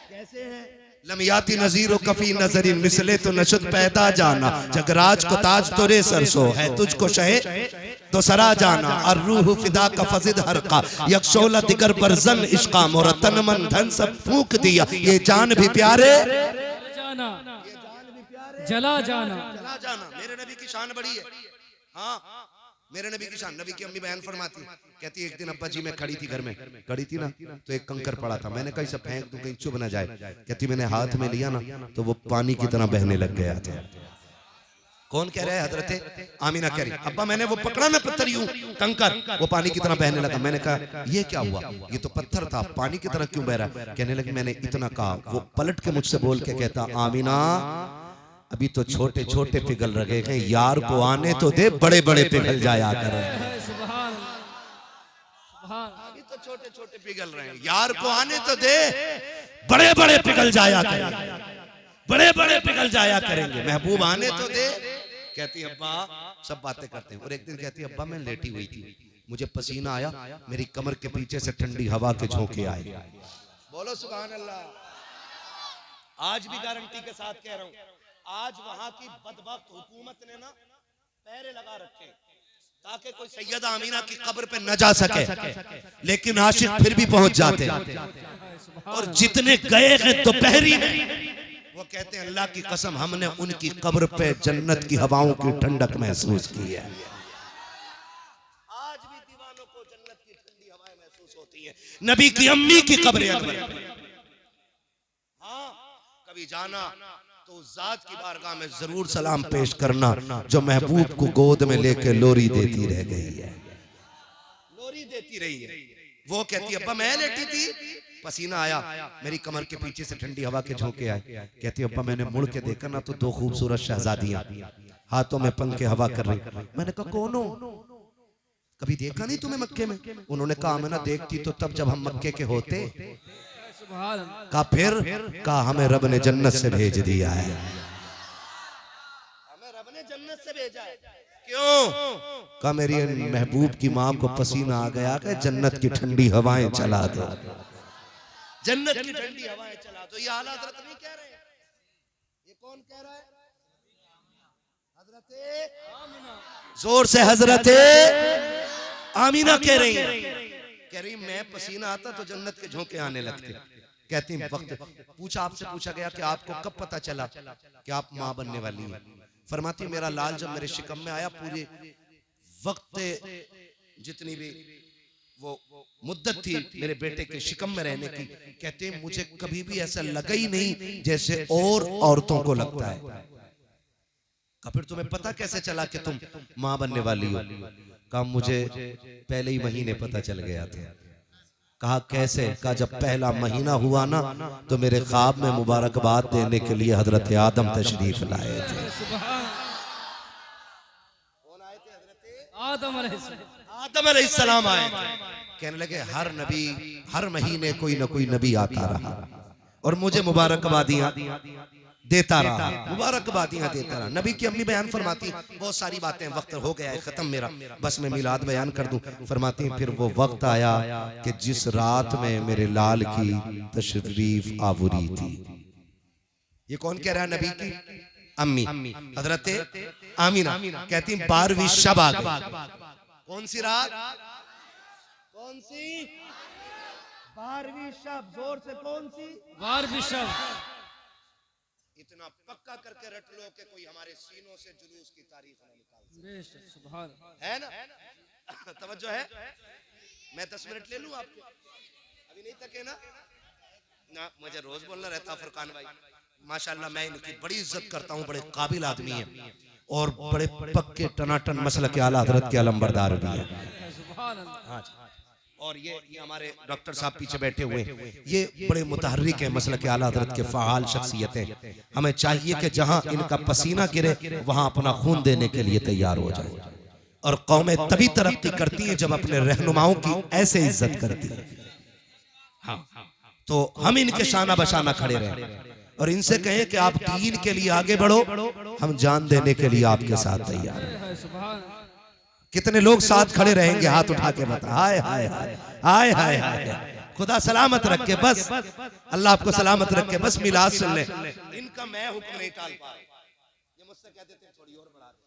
कैसे हैं? लमियाती नजीर कफी नजरिन मिसले तो नशद पैदा जाना, जगराज को ताज तोरे सरसो है तुझको शहे तो सरा जाना, और रूह फिदा का फजिद हरका यकशोला दिगर बरजन इश्का मोरा तन मन धन सब फूंक दिया, ये जान भी प्यारे जाना जला जाना। मेरे नबी की शान बड़ी है। हाँ मेरे नबी की शान। नबी की अम्मी बयान फरमाती, कहती एक दिन अब्बा जी मैं खड़ी थी घर में, खड़ी थी ना, तो एक कंकर पड़ा था, मैंने कहा इसे फेंक दूं कहीं चुभ ना जाए। कहती मैंने हाथ में लिया ना तो वो पानी की तरह बहने लग गया था। कौन कह रहा है? हजरत आमीना कह रही, अब्बा मैंने वो पकड़ा ना पत्थर यूं कंकर, वो पानी की तरह बहने लगा। मैंने कहा ये क्या हुआ? ये तो पत्थर था, पानी की तरह क्यों बह रहा? कहने लगी मैंने इतना कहा, वो पलट के मुझसे बोल के कहता, आमीना अभी तो छोटे छोटे पिघल रहे हैं, यार को आने तो दे, बड़े बड़े पिघल जाया कर। अभी तो छोटे छोटे पिघल रहे हैं, यार को आने तो दे, बड़े बड़े पिघल जाया करेंगे, बड़े बड़े पिघल जाया करेंगे, महबूब आने तो दे। कहती अब्बा सब बातें करते हैं। और एक दिन कहती अब्बा मैं लेटी हुई थी, मुझे पसीना आया, मेरी कमर के पीछे से ठंडी हवा के झोंके आए। बोलो सुभान अल्लाह। आज भी गारंटी के साथ कह रहा हूं, आज वहां की बदबख्त हुकूमत ने ना पहरे लगा रखे ताकि कोई सैयदा आमीना की कब्र पे न जा सके, लेकिन आशिक फिर भी पहुंच जाते। और जितने गए हैं दोपहरी में, वो कहते हैं अल्लाह की कसम हमने उनकी कब्र पे जन्नत की हवाओं की ठंडक महसूस की है। आज भी दीवानों को जन्नत की ठंडी हवाएं महसूस होती है नबी की अम्मी की कब्र अनवर। हाँ कभी जाना तो उस जात की बारगाह में जरूर सलाम पेश करना जो महबूब को गोद में लेकर लोरी देती रह गई है, लोरी देती रही है। वो कहती अब्बा मैं लेटी थी, पसीना आया, मेरी कमर के पीछे से ठंडी हवा के झोंके आए। कहती अब्बा मैंने मुड़ के देखा ना तो दो खूबसूरत शहजादियां हाथों में पंखे हवा कर रही। मैंने कहा कौन हो? कभी देखा नहीं तुम्हें मक्के में? उन्होंने कहा मैं ना देखती तो तब जब हम मक्के के होते। कहा फिर? कहा हमें रब ने जन्नत से भेज दिया है, हमें रब ने जन्नत से भेजा है। क्यों? कहा मेरी महबूब की माँ को पसीना आ गया कि जन्नत की ठंडी हवाएं चला दो, जन्नत की ठंडी हवाएं चला दो। ये आला हज़रत नहीं कह रहे, ये कौन कह रहा है? हज़रत जोर से हज़रत आमीना कह रही है। कह रही मैं पसीना आता तो जन्नत के झोंके आने लगते। कहती वक्त पूछा, आपसे पूछा गया कि आपको कब पता चला कि आप माँ बनने वाली हैं? फरमाती मेरा लाल जब मेरे शिकम में आया, पूरे वक्त जितनी भी वो मुद्दत थी मेरे बेटे के शिकम में रहने की, कहते मुझे कभी भी ऐसा लगा ही नहीं जैसे और औरतों को लगता है। फिर तुम्हें पता कैसे चला कि तुम माँ बनने वाली हो? कहा मुझे पहले ही महीने पता चल गया था। कहा कैसे? कहा जब पहला महीना हुआ ना तो मेरे ख्वाब में मुबारकबाद देने के लिए हजरत आदम तशरीफ लाए थे। कौन आए थे? हजरत आदम अलैहिस्सलाम आए थे। कहने लगे हर नबी हर महीने कोई ना कोई नबी आता रहा और मुझे मुबारकबादियां देता रहा, मुबारकबादियां देता रहा। नबी की अम्मी बयान फरमाती बहुत सारी बातें, वक्त हो गया है खत्म मेरा, बस मैं मिलाद बयान कर दूं। फरमाती फिर वो वक्त आया कि जिस रात में मेरे लाल की तशरीफ आवरी थी। ये कौन कह रहा है? नबी की अम्मी हजरत आमीना कहती 12वीं शब आ गई। कौन सी रात? कौन सी? 12वीं शब। जोर से कौन सी? 12वीं शब। इतना पक्का करके रट लो कि कोई हमारे सीनों से जुलूस की तारीफ न निकाल है ना? तवज्जो है? मैं 10 मिनट ले लूं आपके? अभी नहीं थके ना? मुझे रोज बोलना रहता फुरकान भाई, माशाल्लाह मैं इनकी बड़ी इज्जत करता हूँ, बड़े काबिल आदमी है। और बड़े पक्के टनाटन मसलक आला हजरत के अलंबरदार भी है। हाँ जी। और ये हमारे डॉक्टर साहब पीछे बैठे हुए हैं, ये बड़े मुतहर्रिक हैं, मसलक आला हजरत के फ़आल शख्सियतें। हमें चाहिए कि जहां इनका पसीना गिरे वहां अपना खून देने के लिए तैयार हो जाए। और कौमें तभी तरक्की करती हैं जब अपने रहनुमाओं की ऐसे इज्जत करती है। हाँ, तो हम इनके शाना बशाना खड़े रहें और इनसे कहें कि आप दीन के लिए आगे बढ़ो, हम जान देने के लिए आपके साथ तैयार हैं। कितने लोग साथ खड़े रहेंगे? हाथ उठा के बता। हाय हाय हाय हाय हाय हाय। खुदा सलामत रखे, बस अल्लाह आपको सलामत रखे, बस मिलाद सुन ले। इनका मैं हुक्म नहीं टाल पा रहा। ये मुझसे कहते थे थोड़ी और बढ़ा दे,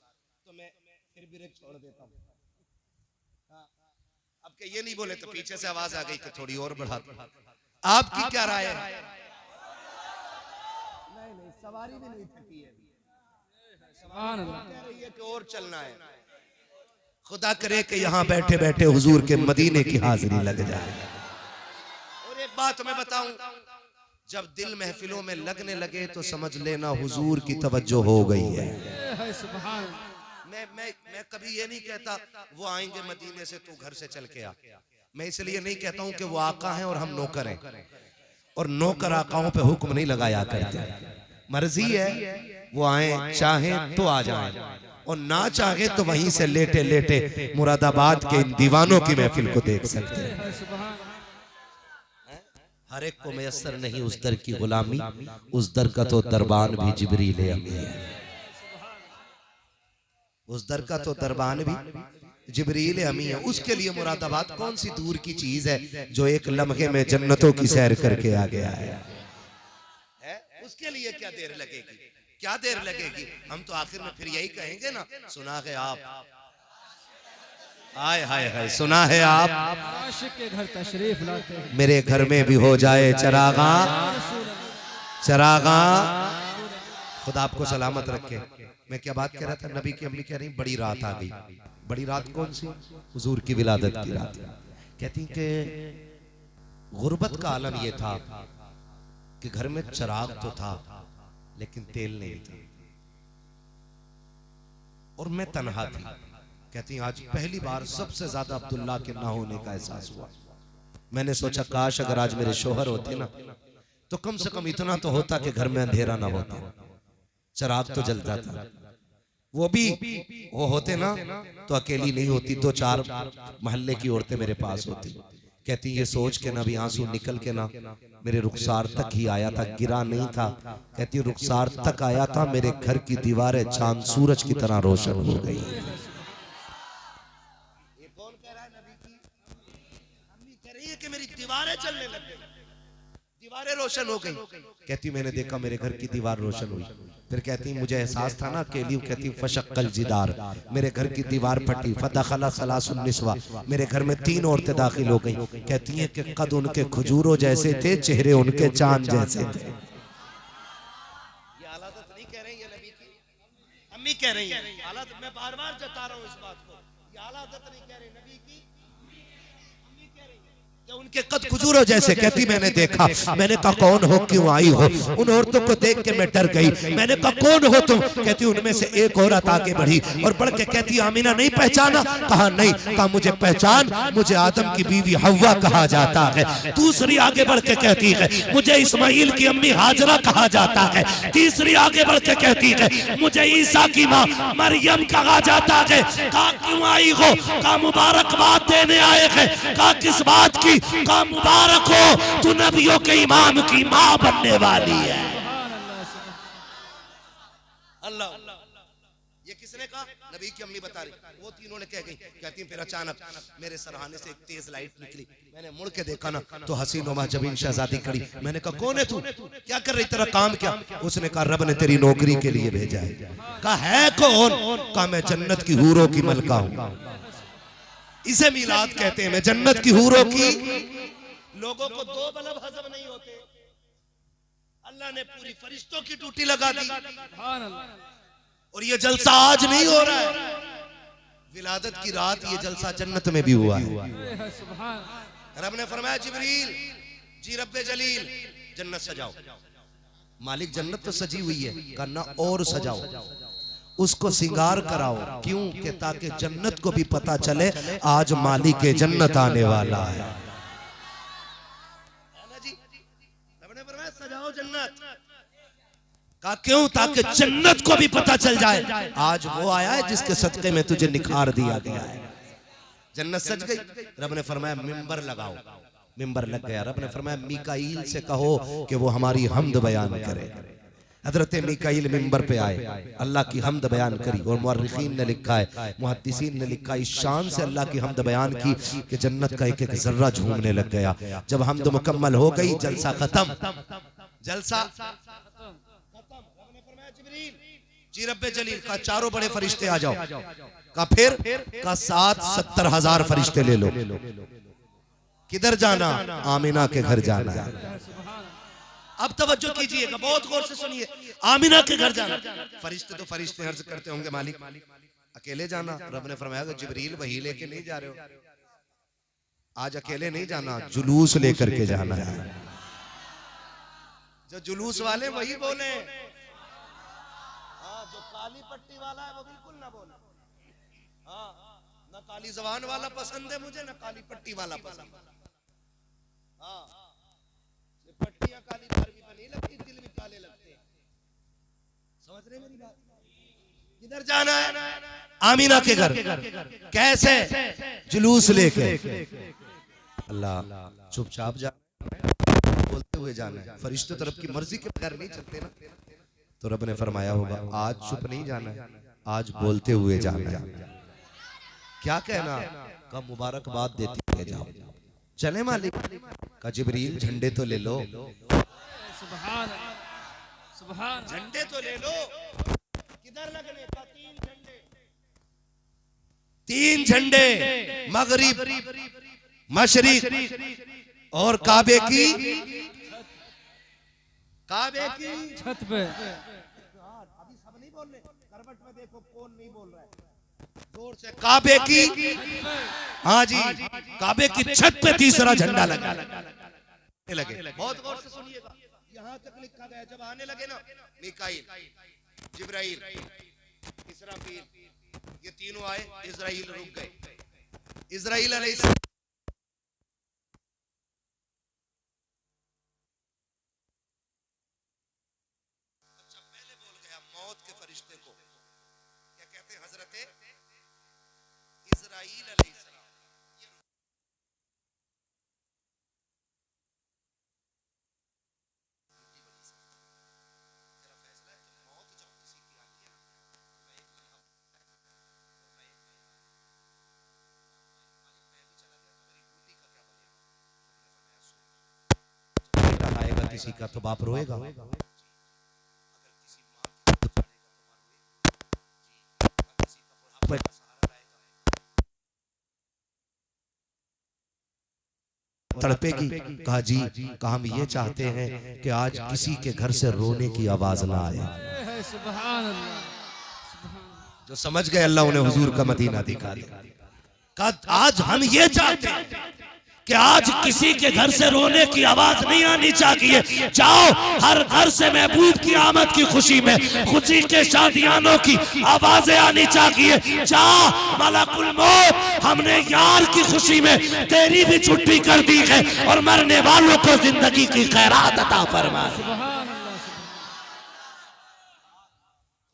तो मैं फिर ब्रेक छोड़ देता हूँ। अब के ये नहीं बोले तो पीछे से आवाज आ गई कि थोड़ी और बढ़ा दो। आपकी क्या राय है? नहीं, सवारी भी नहीं थकी है, कह रही है कि और चलना है। खुदा करे कि यहाँ बैठे बैठे हुजूर के मदीने की हाजिरी लग जाए। और एक बात मैं बताऊं, जब दिल महफिलों में लगने लगे तो समझ लेना हुजूर की तवज्जो हो गई है। मैं कभी ये नहीं कहता वो आएंगे मदीने से तू घर से चल के आ। मैं इसलिए नहीं कहता हूं कि वो आका हैं और हम नौकर हैं, और नौकर आकाओं पे हुक्म नहीं लगाया करते। मर्जी है, वो आए चाहें तो आ जाएं, और ना चाहे तो वहीं से लेटे लेटे मुरादाबाद के इन दीवानों की महफिल को देख सकते हैं। हर एक को मयसर नहीं उस दर की गुलामी, उस दर का तो दरबान भी जिब्रील अमी है। उस दर का तो दरबान भी जिब्रील अमी है। उसके लिए मुरादाबाद कौन सी दूर की चीज है जो एक लम्हे में जन्नतों की सैर करके आ गया है? उसके लिए क्या देर लगेगी, क्या देर लगेगी? हम तो आखिर में फिर यही कहेंगे ना, सुना है आप, हाय हाय हाय, सुना है आप, आशिक के घर तशरीफ लाते हैं। मेरे घर में भी हो जाए चरागा चरागा। खुदा आपको सलामत रखे। मैं क्या बात कह रहा था? नबी की अम्मी कह रही बड़ी रात आ गई। बड़ी रात कौन सी? हुजूर की विलादत की रात। कहती कि गुर्बत का आलम यह था कि घर में चिराग तो था लेकिन तेल नहीं था, और मैं तन्हा थी। कहती आज पहली बार सबसे ज्यादा अब्दुल्ला के ना होने का एहसास हुआ। मैंने सोचा काश अगर आज मेरे शोहर होते ना तो कम से कम इतना तो होता कि घर में अंधेरा ना होता, चिराग तो जलता था। वो भी वो होते ना तो अकेली नहीं होती, दो चार मोहल्ले की औरतें मेरे पास होती। कहती ये सोच के ना भी आंसू निकल के ना मेरे रुखसार तक ही आया था, गिरा नहीं था। कहती रुखसार तक आया था, मेरे घर की दीवारें चांद सूरज की तरह रोशन हो गई। ये कौन कह रहा है? नबी की अम्मी कह रही है कि मेरी दीवारें चलने लग गई, दीवारें रोशन हो गई। कहती मैंने देखा मेरे घर की दीवार रोशन हुई। फिर कहती मुझे एहसास था ना अकेली। कहती फशक्कल जिदार, मेरे घर की दीवार फटी। फदखला सलासुन निस्वा, मेरे घर में 3 औरतें दाखिल हो गई। कहती हैं कि कद उनके खजूरों जैसे थे, चेहरे उनके चांद जैसे थे। ये हालत नहीं कह रही है नबी की अम्मी कह रही है। हालत मैं बार बार जता रहा हूँ इस बात को। ये हालत नहीं कह रही नबी की अम्मी कह रही है कि उनके कद खजूरों जैसे। कहती मैंने देखा। मैंने कहा कौन हो, क्यों आई हो? उन औरतों को देख के मैं डर गई। मैंने कहा कौन हो तुम? कहती उनमें से एक औरत आगे बढ़ी और बढ़ के कहती आमीना नहीं पहचाना? कहा नहीं। कहा मुझे पहचान, मुझे आदम की बीवी हव्वा कहा जाता है। दूसरी आगे बढ़ के कहती है मुझे इस्माइल की अम्मी हाजरा कहा जाता है। तीसरी आगे बढ़ के कहती है मुझे ईसा की माँ मरियम कहा जाता है। कहा क्यों आई हो? कहा मुबारकबाद देने आए हैं। कहा किस बात की? कहा मुबारक हो, तू नबियों के इमाम की माँ बनने वाली है। अल्लाह, ये किसने कहा? नबी की अम्मी बता रही। वो तीनों ने कह गई। कहती फिर अचानक मेरे सरहाने से एक तेज लाइट निकली। मैंने मुड़ के देखा ना तो हसीन व महजबीन शहजादी खड़ी। मैंने कहा कौन है तू? क्या कर रही, तेरा काम क्या? उसने कहा रब ने तेरी नौकरी के लिए भेजा है। कहा है कौन? कहा मैं जन्नत की हूरों की मलका हूं। इसे मिलाद कहते हैं। मैं जन्नत की हूरों की। लोगों को 2 बल्ब हजम नहीं होते, अल्लाह ने पूरी फरिश्तों की ड्यूटी लगा दी। और ये जलसा आज नहीं हो रहा है, विलादत की रात ये जलसा जन्नत में भी हुआ है। रब ने फरमाया जिब्रील जी रब्बे जलील जन्नत सजाओ। मालिक जन्नत तो सजी हुई है, करना और सजाओ। उसको सिंगार कराओ। क्यों? कि ताकि जन्नत को भी पता चले आज मालिक के जन्नत आने वाला है। सजाओ जन्नत का। क्यों? ताकि जन्नत को भी पता चल जाए आज वो आया है जिसके सदके में तुझे निखार दिया गया है। जन्नत सज गई। रब ने फरमाया मिंबर लगाओ। मिंबर लग गया। रब ने फरमाया मीकाईल से कहो कि वो हमारी हमद बयान करे। हजरत मीकाईल मिंबर पे आए, अल्लाह की हमद बयान करी। और मुअर्रिखीन ने लिखा है, मुहद्दिसीन ने लिखा, इस शान से अल्लाह की हमद बयान की कि जन्नत का एक एक जर्रा झूमने लग गया। जब हमद मुकम्मल हो गई, जलसा खत्म। जलसा जी रब्बे जलील का चारों बड़े फरिश्ते आ जाओ। का फिर का 70,000 फरिश्ते ले लो। किधर जाना? आमिना के घर जाना है। अब तवज्जो कीजिएगा, बहुत गौर से सुनिए। आमिना के घर जाना। फरिश्ते तो फरिश्ते अर्ज करते होंगे मालिक अकेले जाना? रब ने फरमाया जिब्रील वही लेके नहीं जा रहे हो, आज अकेले नहीं जाना, जुलूस लेकर के जाना है। जो जुलूस वाले वही बोले, जो काली पट्टी वाला है वो बिल्कुल ना बोले। हाँ, ना काली जबान वाला पसंद है मुझे, ना काली पट्टी वाला पसंद है। हाँ, पट्टियां काली भी नहीं लगती, दिल भी काले लगते हैं। समझ रहे मेरी बात? किधर जाना है? आमीना के घर। कैसे? जुलूस लेके। अल्लाह चुपचाप जा, बोलते हुए जाना है। फरिश्ते तरफ की मर्जी के बगैर नहीं चलते ना। तो रब ने फरमाया होगा आज चुप नहीं जाना है, आज बोलते हुए जाना है। क्या कहना? का मुबारकबाद देते हुए जाओ। चले मालिक का जिब्रील झंडे तो ले लो। सुभान सुभान। झंडे तो ले लो। किधर लगने का? 3 झंडे। 3 झंडे, मगरिब, मशरिक और काबे की छत पे। अभी सब नहीं बोल रहे, करवट में देखो कौन नहीं बोल रहा है जोर से। काबे की, हाँ जी, काबे की छत पे तीसरा झंडा लगा लगे। बहुत गौर से सुनिएगा, यहाँ तक लिखा गया जब आने लगे ना मीकाईल, जिब्राइल, इसराफील, ये तीनों आए, इजराइल रुक गए। इजराइल अलैहिस्सलाम के फरिश्ते को क्या कहते हैं? हजरत इजराइल अलैहिस्सलाम। तेरा फैसला है कि मौत जब किसी की आती है ना, मैं एक लम्हा मैं भी चला गया तो मेरी बूटी का क्या बनेगा? जब बेटा आएगा किसी का तो बाप रोएगा। तड़पेगी। कहा जी, कहा हम ये चाहते हैं कि आज किसी के घर से रोने की आवाज ना आए। सुभान अल्लाह। जो समझ गए अल्लाह उन्हें हुजूर का मदीना दिखा दे। आज हम ये चाहते हैं कि आज किसी के घर से रोने की आवाज नहीं आनी चाहिए। जाओ हर घर से महबूब की आमद की खुशी में खुशी के शादियानों की आवाजें आनी चाहिए। जा मलकुल मौत, हमने यार की खुशी में तेरी भी छुट्टी कर दी है और मरने वालों को जिंदगी की खैरात अता फरमा।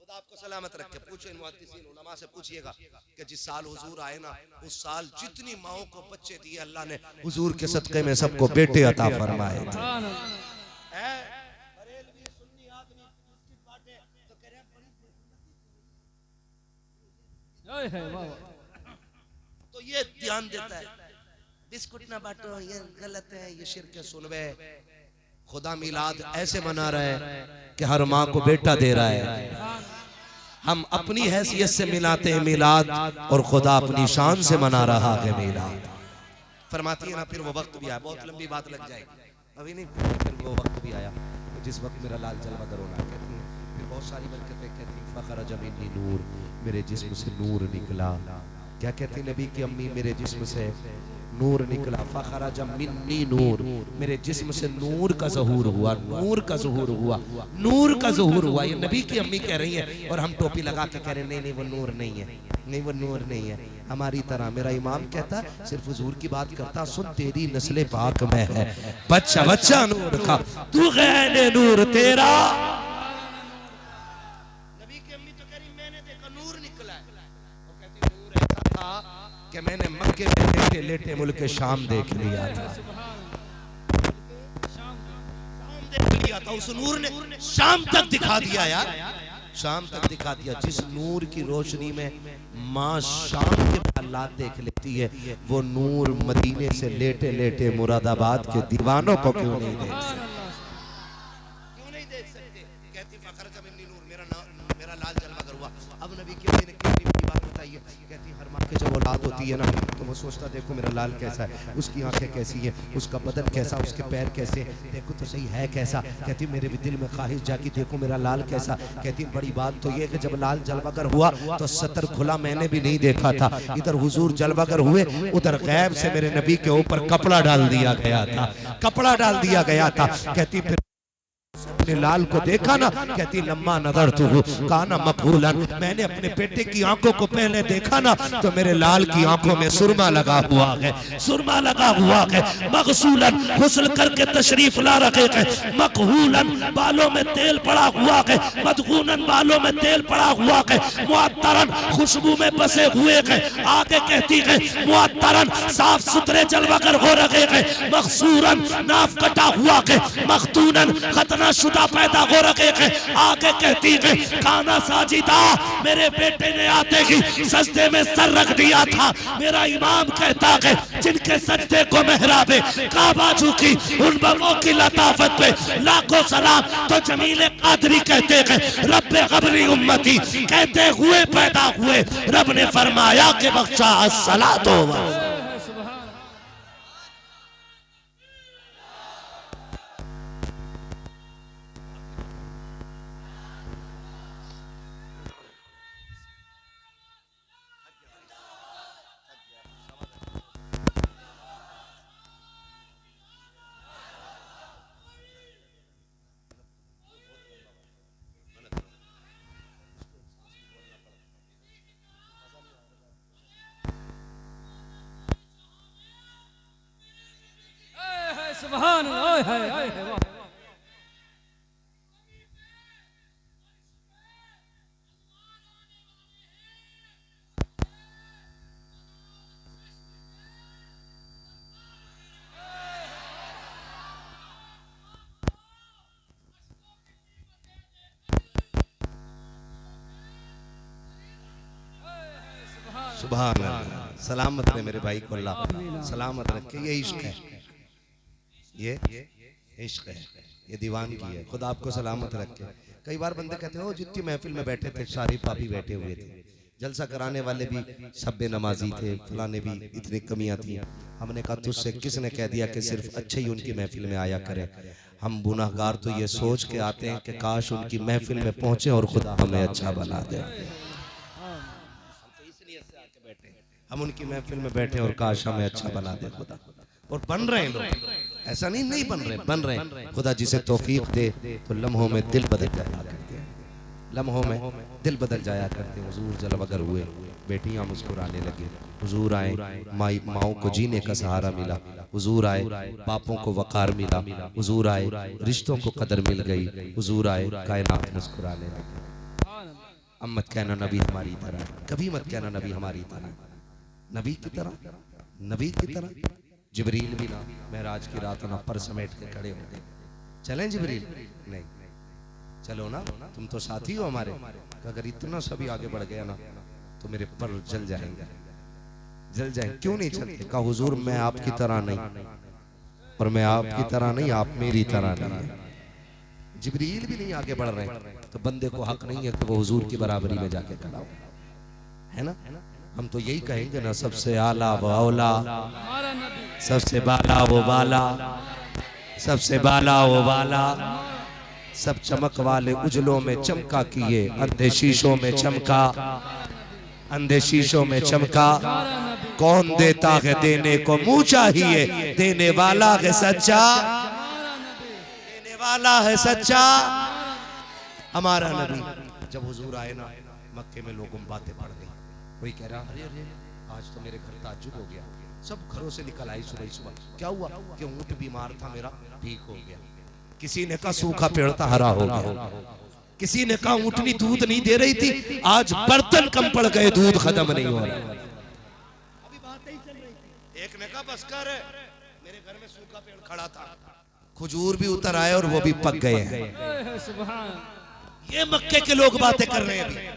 खुदा आपको सलामत रखे। पूछो मुहद्दिसीन उलमा से पूछिएगा कि जिस साल हुजूर आए ना, उस साल जितनी माओं को बच्चे दिए अल्लाह ने हुजूर के सदके में सबको बेटे अता फरमाए थे। तो ये ध्यान देता है, बिस्कुट ना बांटो, ये गलत है, ये शिर्क है। सुनवे खुदा मिलाद ऐसे मना रहा है कि हर माँ को बेटा दे रहा है। हम अपनी हैसियत से मिलाते हैं मिलाद और खुदा अपनी शान से मना रहा है मिलाद। फरमाती है ना, फिर वो वक्त भी आया, बहुत लंबी बात लग जाएगी अभी नहीं, फिर वो वक्त भी आया जिस वक्त मेरा लाल जलवा दरोना कहती है। फिर बहुत सारी बरकतें कहती हैं, फखर जमीनी नूर, मेरे जिस्म से नूर निकला। क्या कहती नबी की अम्मी, मेरे जिस्म से नूर निकला, फखरज मिन्नी नूर, मेरे जिस्म से नूर का ज़हूर हुआ, नूर का ज़हूर हुआ, नूर का ज़हूर हुआ। ये नबी की अम्मी कह रही है और हम टोपी लगा के कह रहे हैं नहीं नहीं वो नूर नहीं है, नहीं वो नूर नहीं है। हमारी तरह मेरा इमाम कहता है सिर्फ हुजूर की बात करता, सुन तेरी नस्ल पाक में है बच्चा बच्चा नूर का, तू गैर नूर तेरा। नबी की अम्मी तो कह रही मैंने देखा नूर निकला है, वो कहती नूर ऐसा था कि मैंने मक्के में लेटे लेटे मुल्क शाम देख लिया था, शाम देख लिया था, उस नूर ने शाम तक दिखा दिया यार, शाम तक दिखा दिया। जिस नूर की रोशनी में माँ शाम के हालात देख लेती है, वो नूर मदीने से लेटे लेटे मुरादाबाद के दीवानों को क्यों नहीं देख सकते, क्यों नहीं देख सकते। कहती फखर जब इन्नी नूर, मेरा लाल जलवा हुआ। अब नबी की ने कितनी बड़ी बात बताई है, कहती हर माँ के जब औलाद होती है ना तो वो सोचता देखो मेरा लाल कैसा है, उसकी आंखें कैसी है, उसका बदन कैसा, उसके पैर कैसे, देखो तो सही है कैसा। कहती मेरे भी दिल में ख्वाहिश जागी देखो मेरा लाल कैसा। कहती बड़ी बात तो ये कि जब लाल जलवागर हुआ तो सतर खुला मैंने भी नहीं देखा था, इधर हुजूर जलवागर हुए, उधर गैब से मेरे नबी के ऊपर कपड़ा डाल दिया गया था, कपड़ा डाल दिया गया था। कहती फिर अपने लाल को देखा ना, कहती लम्मा नजर तू काना मकबूलन, मैंने अपने बेटे की आंखों को पहले देखा ना तो मेरे लाल की आंखों में सुरमा लगा हुआ है, सुरमा लगा हुआ है। मगसूलन गुस्ल करके तशरीफ ला रखे हैं, मकहूलन बालों में तेल पड़ा हुआ है, मदगूनन बालों में तेल पड़ा हुआ है, मुअत्तरन खुशबू में बसे हुए हैं। आगे कहती है मुअत्तरन साफ सुथरे जलवागर हो रखे हैं, मखसूरन नाफ कटा हुआ है, मखतूनन खतना शुदा पैदा हो रखे हैं। आगे कहती है खाना साजिदा, मेरे बेटे ने आते ही सजदे में सर रख दिया था। मेरा इमाम कहता है जिनके सजदे को मेहराबे काबा झुकी, उन बगों की लताफत पे लाखों सलाम। तो जमील कादरी कहते हैं रब्बे ग़बरी उम्मती, कहते हुए पैदा हुए रब ने फरमाया कि बख्शा अस्सलातो व सुभान अल्लाह, हाय हाय वाह। सुभान अल्लाह, सलामत रहे मेरे भाई को अल्लाह सलामत रखे। ये इश्क है, ये इश्क है, ये दीवान की है, खुदा आपको सलामत रखे। कई बार बंदे कहते हो जितनी महफिल में बैठे थे सारे पापी बैठे हुए थे, जलसा कराने वाले भी सब बेनमाजी थे, फलाने भी इतनी कमियां थी। हमने कहा तुझसे किसने कह दिया कि सिर्फ अच्छे ही उनकी महफिल में आया करें। हम गुनाहगार तो ये सोच के आते हैं कि काश उनकी महफिल में पहुंचे और खुदा हमें अच्छा बना दे। हम उनकी महफिल में बैठे और काश हमें अच्छा बना दे खुदा, और बन रहे हैं लोग, ऐसा नहीं बन रहे, बन रहे हैं। खुदा जिसे तौफीक दे तो लम्हों में दिल बदल जाया करते हैं, लम्हों में दिल बदल जाया करते हैं। हुजूर जलवगर हुए, बेटियां मुस्कुराने लगी, हुजूर आए, माओं को जीने का सहारा मिला, हुजूर आए, बापों को वकार मिला, हुजूर आए, रिश्तों को कदर मिल गई, हुजूर आए, कायनात मुस्कुराने लगी। अब मत कहना नबी हमारी तरह, कभी मत कहना नबी हमारी तरह, नबी की तरह, नबी की तरह। जिब्रील भी ना महराज की रात ना पर समेट के खड़े होते, चलें जिब्रील? नहीं, चलो ना, तुम तो साथी हो हमारे। अगर इतना सभी आगे बढ़ गया ना तो मेरे पर जल जाएंगे, जल जाएंगे। क्यों नहीं चलते? कहा हुजूर मैं आपकी तरह नहीं, और मैं आपकी तरह नहीं, आप मेरी तरह नहीं। जिब्रील भी नहीं आगे बढ़ रहे, तो बंदे को हक नहीं है कि वो हुजूर की बराबरी में जाके खड़ा हो, है ना? हम तो यही कहेंगे ना, सबसे आला वो औला, सबसे बाला वो बाला, सबसे बाला वो बाला, सब चमक वाले उजलों में चमका किए, अंधे शीशों में चमका। अंधे शीशों में चमका, कौन देता है देने को मुंह चाहिए, देने वाला है सच्चा, देने वाला है सच्चा हमारा नबी। जब हुजूर आए ना मक्के में, लोगों बातें पड़ गई। कोई कह रहा अरे अरे आज तो मेरे घर ताज्जुब हो गया। सब घरों से निकल आई सुबह सुबह। क्या हुआ कि ऊंट बीमार था मेरा, ठीक हो गया। किसी ने कहा सूखा पेड़ था हरा हो गया। किसी ने कहा ऊंटनी दूध नहीं दे रही थी, आज बर्तन कम पड़ गए, दूध खत्म नहीं हो रहा। अभी बातें ही चल रही थी। एक ने कहा बस कर, मेरे घर में सूखा पेड़ खड़ा था, खजूर भी उतर आए और वो भी पक गए हैं। सुभान। ये मक्के के लोग बातें कर रहे हैं, अभी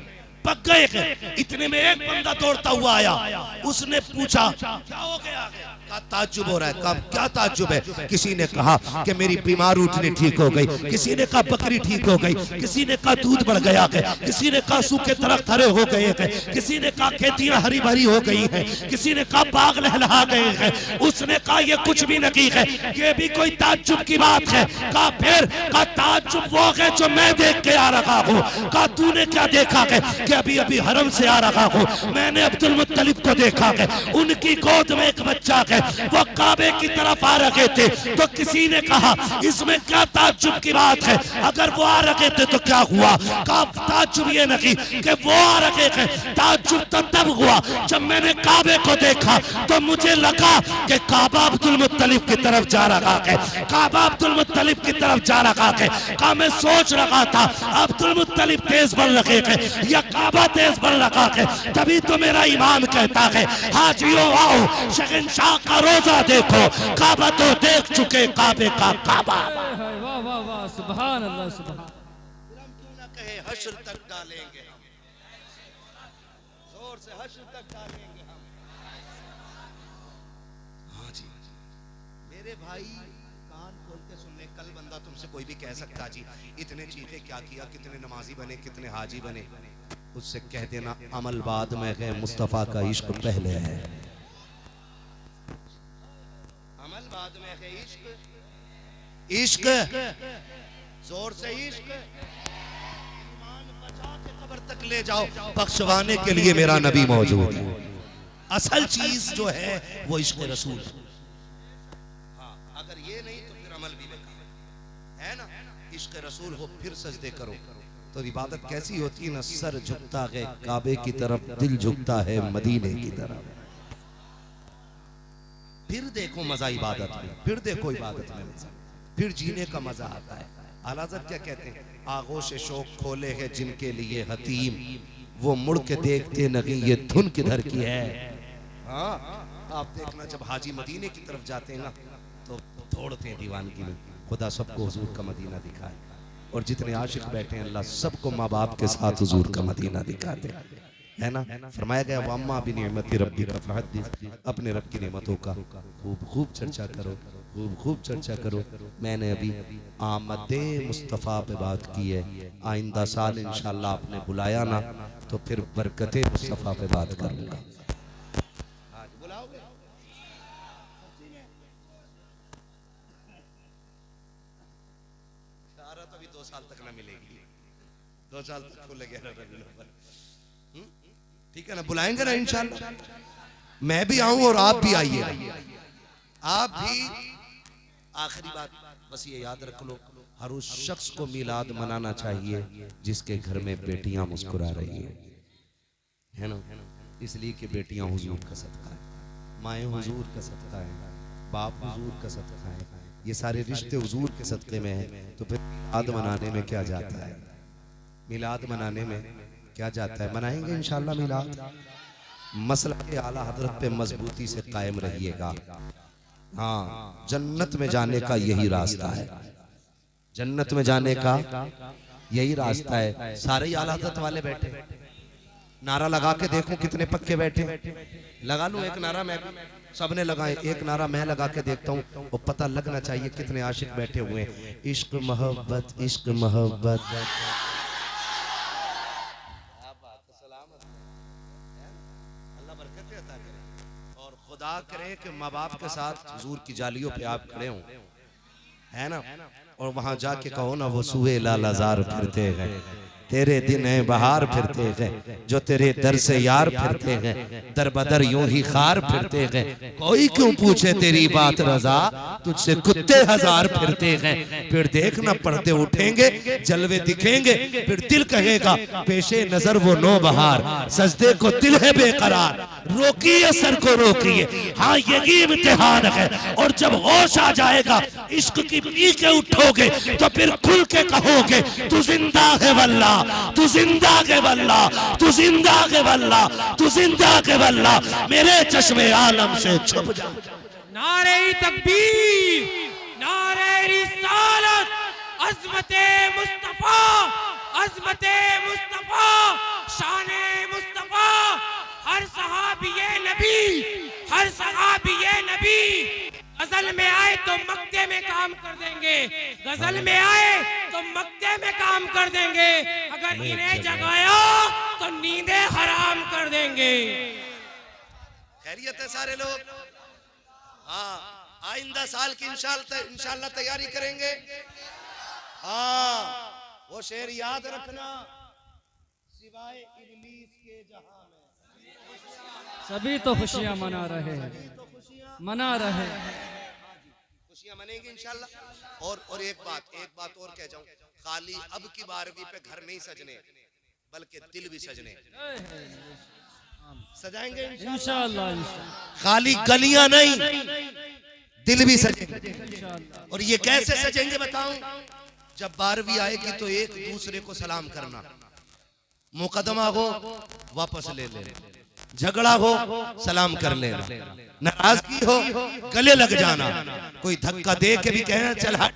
पक गए हैं। इतने में एक बंदा दौड़ता हुआ आया, उसने पूछा क्या हो गया? कहा ताज्जुब हो रहा है। कहा क्या ताज्जुब है? किसी ने कहा कि मेरी बीमार ऊँटनी ठीक हो गई, किसी ने कहा बकरी ठीक हो गई, किसी ने कहा दूध बढ़ गया है, किसी ने कहा सूखे दरख्त हरे हो गए हैं, किसी ने कहा खेतियां हरी भरी हो गई हैं, किसी ने कहा बाग लहलहा गए हैं। उसने कहा ये कुछ भी नहीं है, ये भी कोई ताज्जुब की बात है। कहा फिर? कहा ताज्जुब वो है जो मैं देख के आ रहा हूँ। कहा तूने क्या देखा है? कि अभी अभी हरम से आ रहा हूँ, मैंने अब्दुल मुत्तलिब को देखा है, उनकी गोद में एक बच्चा है, वो काबे की तरफ आ रहे थे। तो किसी ने कहा इसमें क्या ताज्जुब की बात है, अगर वो आ रहे थे तो क्या हुआ? कहा ताज्जुब ये नहीं कि वो आ रहे थे, ताज्जुब तो तब हुआ जब मैंने काबे को देखा तो मुझे लगा कि काबा अब्दुल मुत्तलिब की तरफ जा रहा है, काबा अब्दुल मुत्तलिब की तरफ जा रहा है। कहा मैं सोच रहा था अब्दुल मुत्तलिब तेज बढ़ रहे हैं या काबा तेज बढ़ रहा है, तभी तो मेरा ईमान कहता है हाजियों आओ शहंशाह का रोजा देखो, काबा तो देख चुके काबे का काबा। वाह वाह वाह, सुभान अल्लाह सुभान। कहे हश्र तक डालेंगे हम, जोर से हश्र तक डालेंगे हम। हाँ जी मेरे भाई कान खोल के सुन ले, कल बंदा तुमसे कोई भी कह सकता जी इतने चीखे क्या किया, कितने नमाजी बने, कितने हाजी बने, उससे कह देना अमल बाद में है, मुस्तफा का इश्क पहले है। अमल बाद में है, इश्क इश्क जोर से इश्क। ईमान बचा के कब्र तक ले जाओ, बख्शवाने के लिए मेरा नबी मौजूद है। असल चीज जो है वो इश्क रसूल। हाँ अगर ये नहीं तो फिर अमल भी बेकार है ना। इश्क रसूल हो फिर सजदे करो तो इबादत कैसी होती है ना, सर झुकता है काबे की तरफ, दिल झुकता है मदीने की तरफ। फिर देखो मजा इबादत में, फिर देखो इबादत में मजा, फिर जीने का मजा आता है। आला हज़रत क्या कहते हैं? आगोश शौक खोले हैं जिनके लिए हतीम, वो मुड़ के देखते नहीं ये धुन किधर की है। हाँ आप देखना जब हाजी मदीने की तरफ जाते हैं ना तो दौड़ते हैं दीवानगी में। खुदा सबको हुजूर का मदीना दिखाए, और जितने आशिक बैठे हैं अल्लाह सबको माँ बाप के साथ हुजूर का मदीना दिखाते है ना। फरमाया गया वम्मा भी नियमती रब्बी का फहदिस, अपने रब की नेमतों का खूब खूब चर्चा करो, खूब खूब चर्चा करो। मैंने अभी आमदे मुस्तफ़ा पे बात की है, आइंदा साल इंशाल्लाह आपने बुलाया ना तो फिर बरकते मुस्तफ़ा पे बात करूंगा। तो अभी 2 साल तक ना मिलेगी, 2 साल तक खुले गया। ठीक है ना, बुलाएंगे ना इंशाल्लाह। मैं भी आऊं और आप भी आइए, आप भी। आखिरी बात बस ये याद रख लो, हर उस शख्स को मिलाद मनाना चाहिए जिसके घर में बेटियां मुस्कुरा रही है ना। इसलिए कि बेटियां हुजूर का सदका है, माएँ हुजूर का सदका है, बाप हुजूर का सदका है, ये सारे रिश्ते हुजूर के सदके में है। तो फिर मिलाद मनाने में क्या जाता है? मिलाद मनाने में क्या जाता है? मनाएंगे इंशाल्लाह मिलाद। मसला के आला हजरत पे मजबूती से कायम रहिएगा। हाँ जन्नत में जाने का यही रास्ता है, जन्नत में जाने का यही रास्ता है। सारे ही आला हजरत वाले बैठे, नारा लगा के देखो कितने पक्के बैठे। लगा लूं एक नारा मैं, सबने लगाए, एक नारा मैं लगा के देखता हूँ, वो पता लगना चाहिए कितने आशिक बैठे हुए हैं। इश्क मोहब्बत, इश्क मोहब्बत। अल्लाह बरकतें अता करे और खुदा करे कि माँ बाप के साथ हुजूर की जालियों पे आप खड़े हों, है ना, और वहां जाके कहो ना वो सुए लालाजार फिरते हैं, तेरे दिन है बहार फिरते गए, जो तेरे दर से यार फिरते गए, दर बदर यूं ही खार फिरते गए। कोई क्यों पूछे तेरी बात रजा, तुझसे कुत्ते हजार फिरते गए। फिर देखना पर्दे उठेंगे, जलवे दिखेंगे, फिर दिल कहेगा पेशे नजर वो नो बहार, सजदे को दिल है बेकरार, रोकिए सर को रोकिए। हाँ यही इम्तिहान है। और जब होश आ जाएगा, इश्क की पी के उठोगे तो फिर खुल के कहोगे तू जिंदा है वल्ला, तू जिंदा है वल्ला, तू जिंदा है वल्ला, तू जिंदा है वल्ला, मेरे चश्मे आलम से छुप जा। नारे तकबीर, नारे रिसालत, अज़मते मुस्तफा, अज़मते मुस्तफा, शाने मुस्तफा। हर सहाबिये नबी, हर सहाबिये नबी गजल में आए तो मक्के में काम कर देंगे, गजल में आए तो मक्के में काम कर देंगे, अगर इन्हें जगाया तो नींदें हराम कर देंगे। खैरियत है सारे लोग? हाँ, आइंदा साल की इंशाल्लाह तैयारी करेंगे। हाँ, वो शेर याद रखना, सिवाय इब्लीस के जहां में सभी तो खुशियां मना रहे हैं, मना रहे हैं। खुशियां मनेंगे इंशाल्लाह। और एक बात और कह जाऊं, खाली अब की 12वीं पे घर नहीं सजने, बल्कि दिल भी सजने, सजाएंगे इंशाअल्लाह। खाली गलियां नहीं, दिल भी सजेंगे। और ये कैसे सजेंगे बताऊं? जब 12वीं आएगी तो एक दूसरे को सलाम करना, मुकदमा हो वापस ले लेना, झगड़ा हो सलाम कर लेना, नाराजगी हो गले लग जाना, कोई धक्का दे के भी कहना चल हट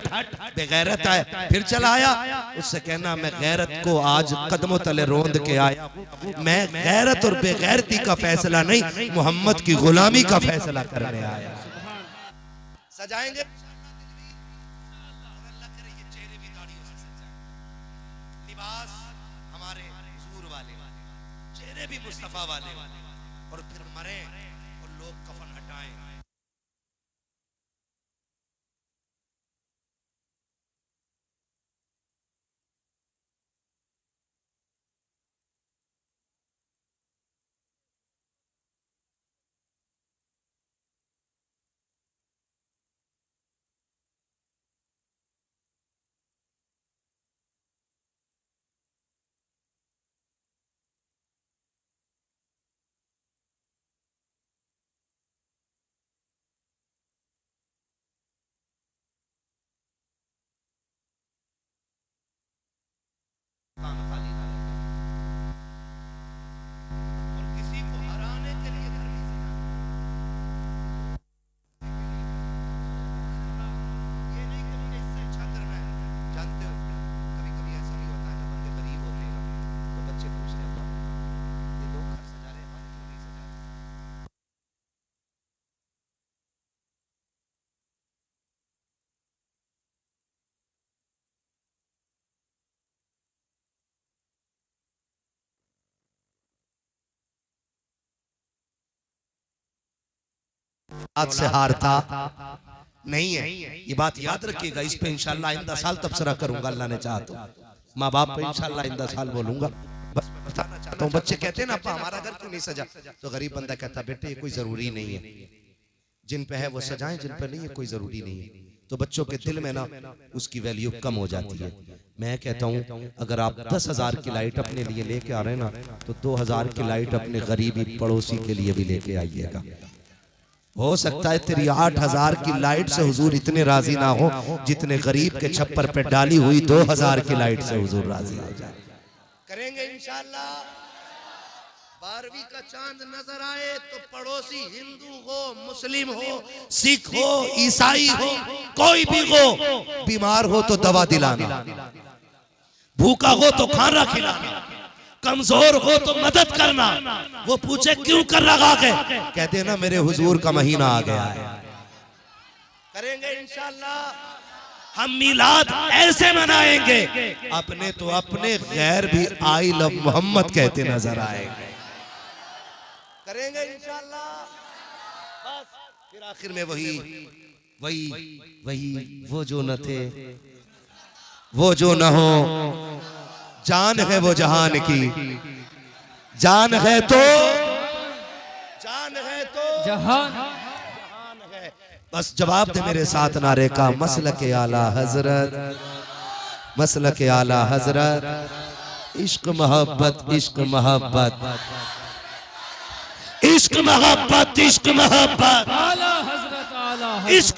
बेगैरत है, फिर चला आया, उससे कहना मैं गैरत को आज कदमों तले रोंद के आया, मैं गैरत और बेगैरती का फैसला नहीं, मोहम्मद की गुलामी का फैसला करने आया। सजाएंगे लिबास हमारे हुजूर वाले, चेहरे भी मुस्तफा वाले, और फिर मरे और लोग कफन हटाएं। और किसी को हराने के लिए घर नहीं सजाना। ये नहीं कि मुझे इससे अच्छा करना है। जानते हो कभी कभी ऐसा भी होता है ना, बंदे गरीब होते हैं तो बच्चे पूछते हैं ये लोग घर सजा रहे हैं, हम क्यों नहीं सजा रहे? आज से हारता नहीं है, ये बात याद रखिएगा। इस पे इंशाल्लाह आइंदा साल तबसरा करूंगा, अल्लाह ने चाहा तो। माँ बाप पे इंशाल्लाह आइंदा साल बोलूंगा। बस बताना चाहता हूँ, बच्चे कहते हैं ना अपा हमारा घर क्यों नहीं सजा, तो गरीब बंदा कहता बेटे ये कोई जरूरी नहीं है, जिन पे है वो सजाएं, जिन पे नहीं है कोई जरूरी नहीं है। तो बच्चों के दिल में ना उसकी वैल्यू कम हो जाती है। मैं कहता हूँ अगर आप 10,000 की लाइट अपने लिए लेके आ रहे हैं ना, तो 2,000 की लाइट अपने गरीबी पड़ोसी के लिए भी लेके आइएगा। हो सकता है तेरी 8,000 की लाइट से हुजूर इतने राजी ना हो जितने गरीब के छप्पर पे डाली हुई 2,000 की लाइट से हुजूर राजी हो जाए। करेंगे इंशाल्लाह। 12वीं का चांद नजर आए तो पड़ोसी हिंदू हो, मुस्लिम हो, सिख हो, ईसाई हो, कोई भी हो, बीमार हो तो दवा दिलाना, भूखा हो तो खाना खिलाना, कमजोर हो तो मदद करना। वो पूछे क्यों कर रहा है, कह देना मेरे हुजूर का महीना आ गया है। करेंगे इंशाल्लाह। हम मिलाद ऐसे मनाएंगे अपने तो अपने, गैर भी आई लव मोहम्मद कहते नजर आएंगे। करेंगे इंशाल्लाह। बस फिर आखिर में वही वो जो न थे, वो जो न हो, जान है वो जहान की, जान है तो, जान है तो जहान। बस जवाब दे मेरे साथ नारे का, मसलक आला हजरत, मसलक आला हजरत, इश्क मोहब्बत, इश्क मोहब्बत, इश्क मोहब्बत, इश्क मोहब्बत, आला हजरत, आला हजरत। इश्क